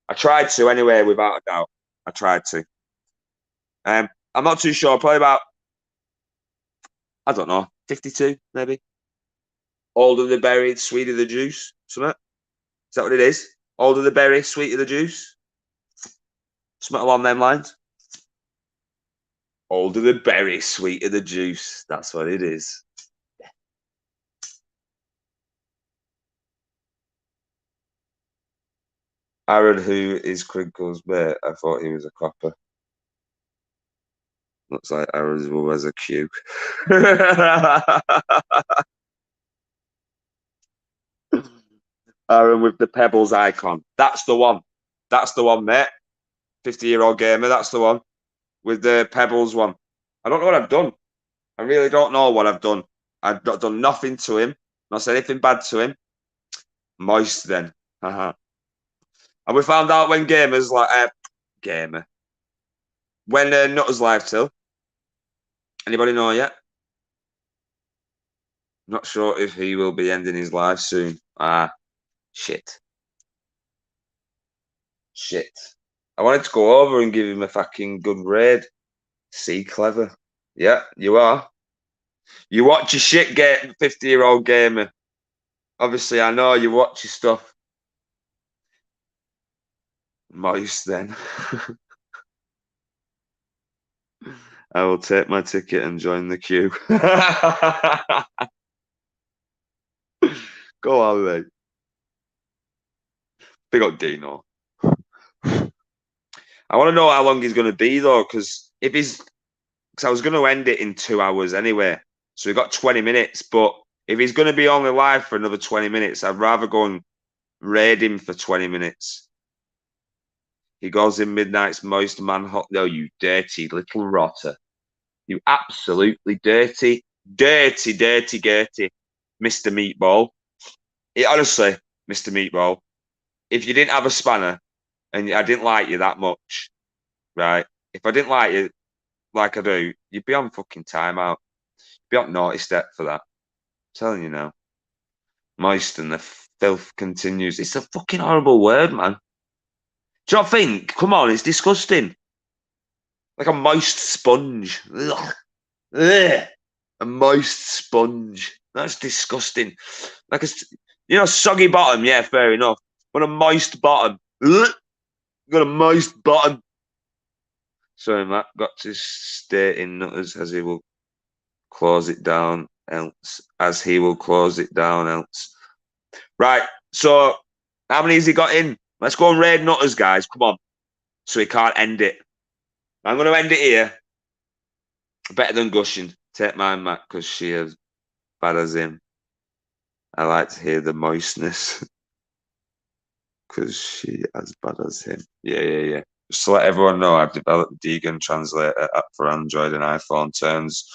I tried to anyway, without a doubt. I tried to. I'm not too sure. Probably about, I don't know, 52 maybe. Older the berry, sweeter the juice. Something. Is that what it is? Older the berry, sweeter the juice. Something along them lines. Older the berry, sweeter the juice. That's what it is. Aaron, who is Crinkle's mate, I thought he was a copper. Looks like Aaron's mum has a queue. Aaron with the Pebbles icon. That's the one. That's the one, mate. 50-year-old gamer. That's the one. With the Pebbles one. I don't know what I've done. I really don't know what I've done. I've not done nothing to him. Not said anything bad to him. Moist then. And we found out when gamers like gamer. When Nutter's live till. Anybody know yet? Not sure if he will be ending his life soon. Shit. Shit. I wanted to go over and give him a fucking good raid. See, clever. Yeah, you are. You watch your shit, 50-year-old gamer. Obviously, I know you watch your stuff. Moist then. I will take my ticket and join the queue. Go on, mate. Big up Dino. I want to know how long he's going to be, though, because I was going to end it in 2 hours anyway. So we got 20 minutes, but if he's going to be only live for another 20 minutes, I'd rather go and raid him for 20 minutes. He goes in Midnight's moist man hot. No, you dirty little rotter. You absolutely dirty, Mr. Meatball. Honestly, Mr. Meatball, if you didn't have a spanner and I didn't like you that much, right? If I didn't like you like I do, you'd be on fucking timeout. You'd be on naughty step for that. I'm telling you now. Moist and the filth continues. It's a fucking horrible word, man. Do you not think? Come on, it's disgusting. Like a moist sponge. Ugh. Ugh. A moist sponge. That's disgusting. Like a soggy bottom. Yeah, fair enough. But a moist bottom. Ugh. Got a moist bottom. Sorry, Matt. Got to stay in Nutters as he will close it down else. Right. So, how many has he got in? Let's go and raid Nutters, guys. Come on. So he can't end it. I'm going to end it here. Better than gushing. Take mine, Matt, because she is bad as him. I like to hear the moistness. Because she as bad as him. Yeah. Just to let everyone know, I've developed Deegan Translator app for Android and iPhone. Turns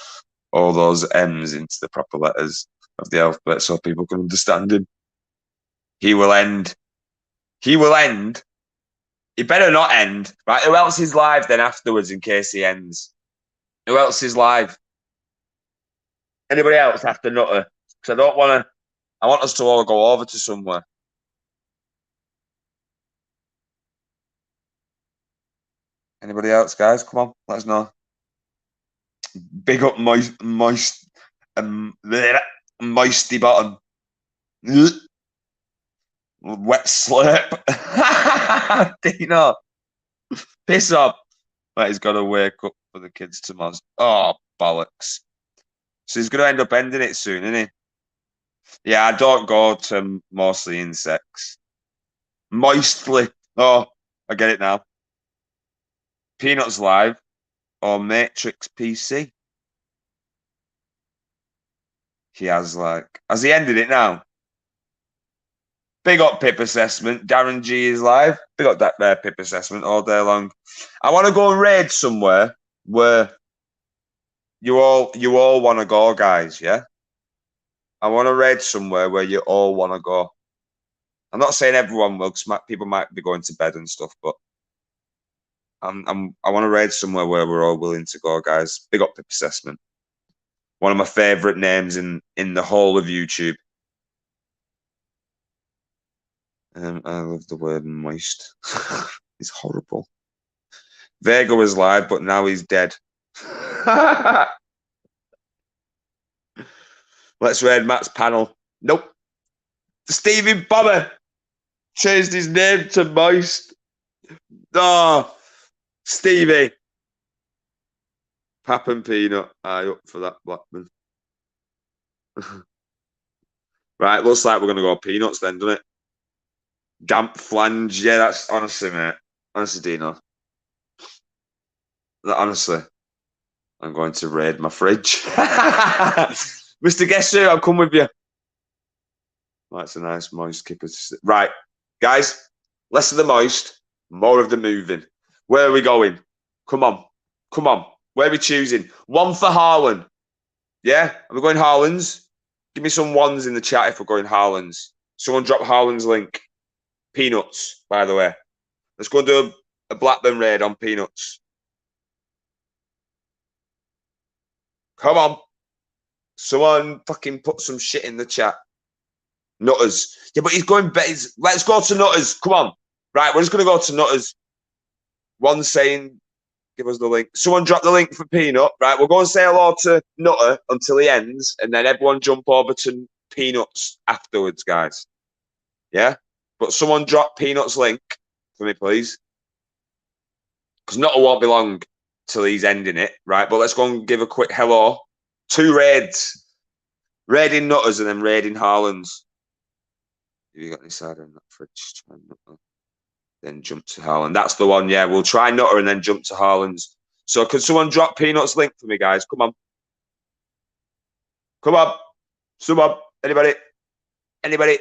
all those M's into the proper letters of the alphabet so people can understand him. He will end. He better not end. Right, who else is live then afterwards in case he ends? Who else is live? Anybody else after Nutter? Because I don't want to. I want us to all go over to somewhere. Anybody else, guys? Come on, let us know. Big up moisty bottom. Wet slurp. Dino, piss off. Right, he's got to wake up for the kids tomorrow. Oh, bollocks. So he's going to end up ending it soon, isn't he? Yeah, I don't go to mostly insects. Moistly. Oh, I get it now. Peanuts Live or Matrix PC. Has he ended it now? Big up Pip Assessment. Darren G is live. Big up that there Pip Assessment all day long. I want to go and raid somewhere where you all want to go, guys. Yeah. I want to raid somewhere where you all want to go. I'm not saying everyone will, because people might be going to bed and stuff, but I want to raid somewhere where we're all willing to go, guys. Big up Pip Assessment. One of my favorite names in the whole of YouTube. I love the word moist. It's horrible. Vega was live, but now he's dead. Let's raid Matt's panel. Nope. Stevie Bomber changed his name to Moist. Oh, Stevie. Pap and Peanut. Aye, up for that, Blackman. Right, looks like we're going to go Peanuts then, doesn't it? Damp flange. Yeah, that's honestly, mate. Honestly, Dino. Honestly, I'm going to raid my fridge. Mr. Guess Who, I'll come with you. That's a nice moist kipper. Right, guys, less of the moist, more of the moving. Where are we going? Come on. Come on. Where are we choosing? One for Harlan. Yeah? Are we going Harlan's? Give me some ones in the chat if we're going Harlan's. Someone drop Harlan's link. Peanuts, by the way. Let's go and do a Blackburn raid on Peanuts. Come on. Someone fucking put some shit in the chat. Nutters. Yeah, but he's going better. Let's go to Nutters. Come on. Right, we're just going to go to Nutters. One saying, give us the link. Someone drop the link for Peanut. Right, we'll go and say hello to Nutter until he ends, and then everyone jump over to Peanuts afterwards, guys. Yeah? But someone drop Peanut's link for me, please. Because Nutter won't be long till he's ending it, right? But let's go and give a quick hello. 2 raids. Raiding Nutters and then raiding Harlan's. Have you got any cider in that fridge? Then jump to Harlan. That's the one, yeah. We'll try Nutter and then jump to Harlan's. So can someone drop Peanut's link for me, guys? Come on. Come on. Someone. Anybody? Anybody?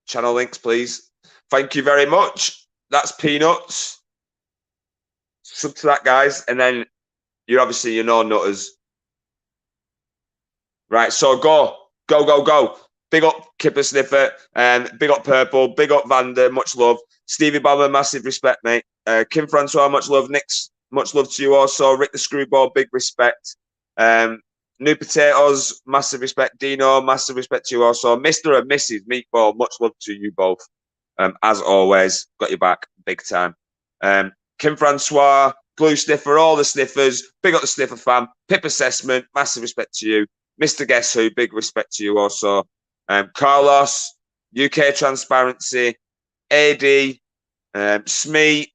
Channel links, please. Thank you very much. That's Peanuts. Sub to that, guys. And then you're obviously, Nutters. Right, so go. Go, go, go. Big up Kipper Sniffer. Big up Purple. Big up Vander. Much love. Stevie Bomber, massive respect, mate. Kim Francois, much love. Nix, much love to you also. Rick the Screwball, big respect. New Potatoes, massive respect. Dino, massive respect to you also. Mr. and Mrs. Meatball, much love to you both. As always, got your back, big time. Kim Francois, Glue Sniffer, all the sniffers. Big up the Sniffer fam. Pip Assessment, massive respect to you. Mr. Guess Who, big respect to you also. Carlos, UK Transparency, AD, Smee,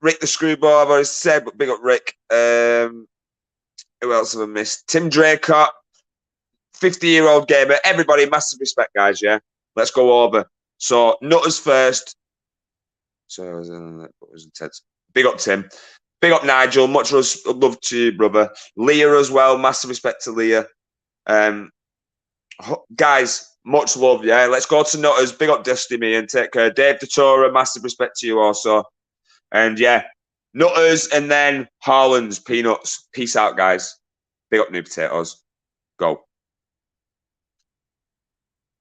Rick the Screwball, I've already said, but big up Rick. Who else have I missed? Tim Draycott, 50-year-old gamer. Everybody, massive respect, guys, yeah? Let's go over. So, Nutters first. So, big up Tim. Big up Nigel. Much love to you, brother. Leah as well. Massive respect to Leah. Guys, much love, yeah? Let's go to Nutters. Big up Destiny and take care. Dave Datora, massive respect to you also. And yeah, Nutters and then Harlan's, Peanuts. Peace out, guys. Big up New Potatoes. Go.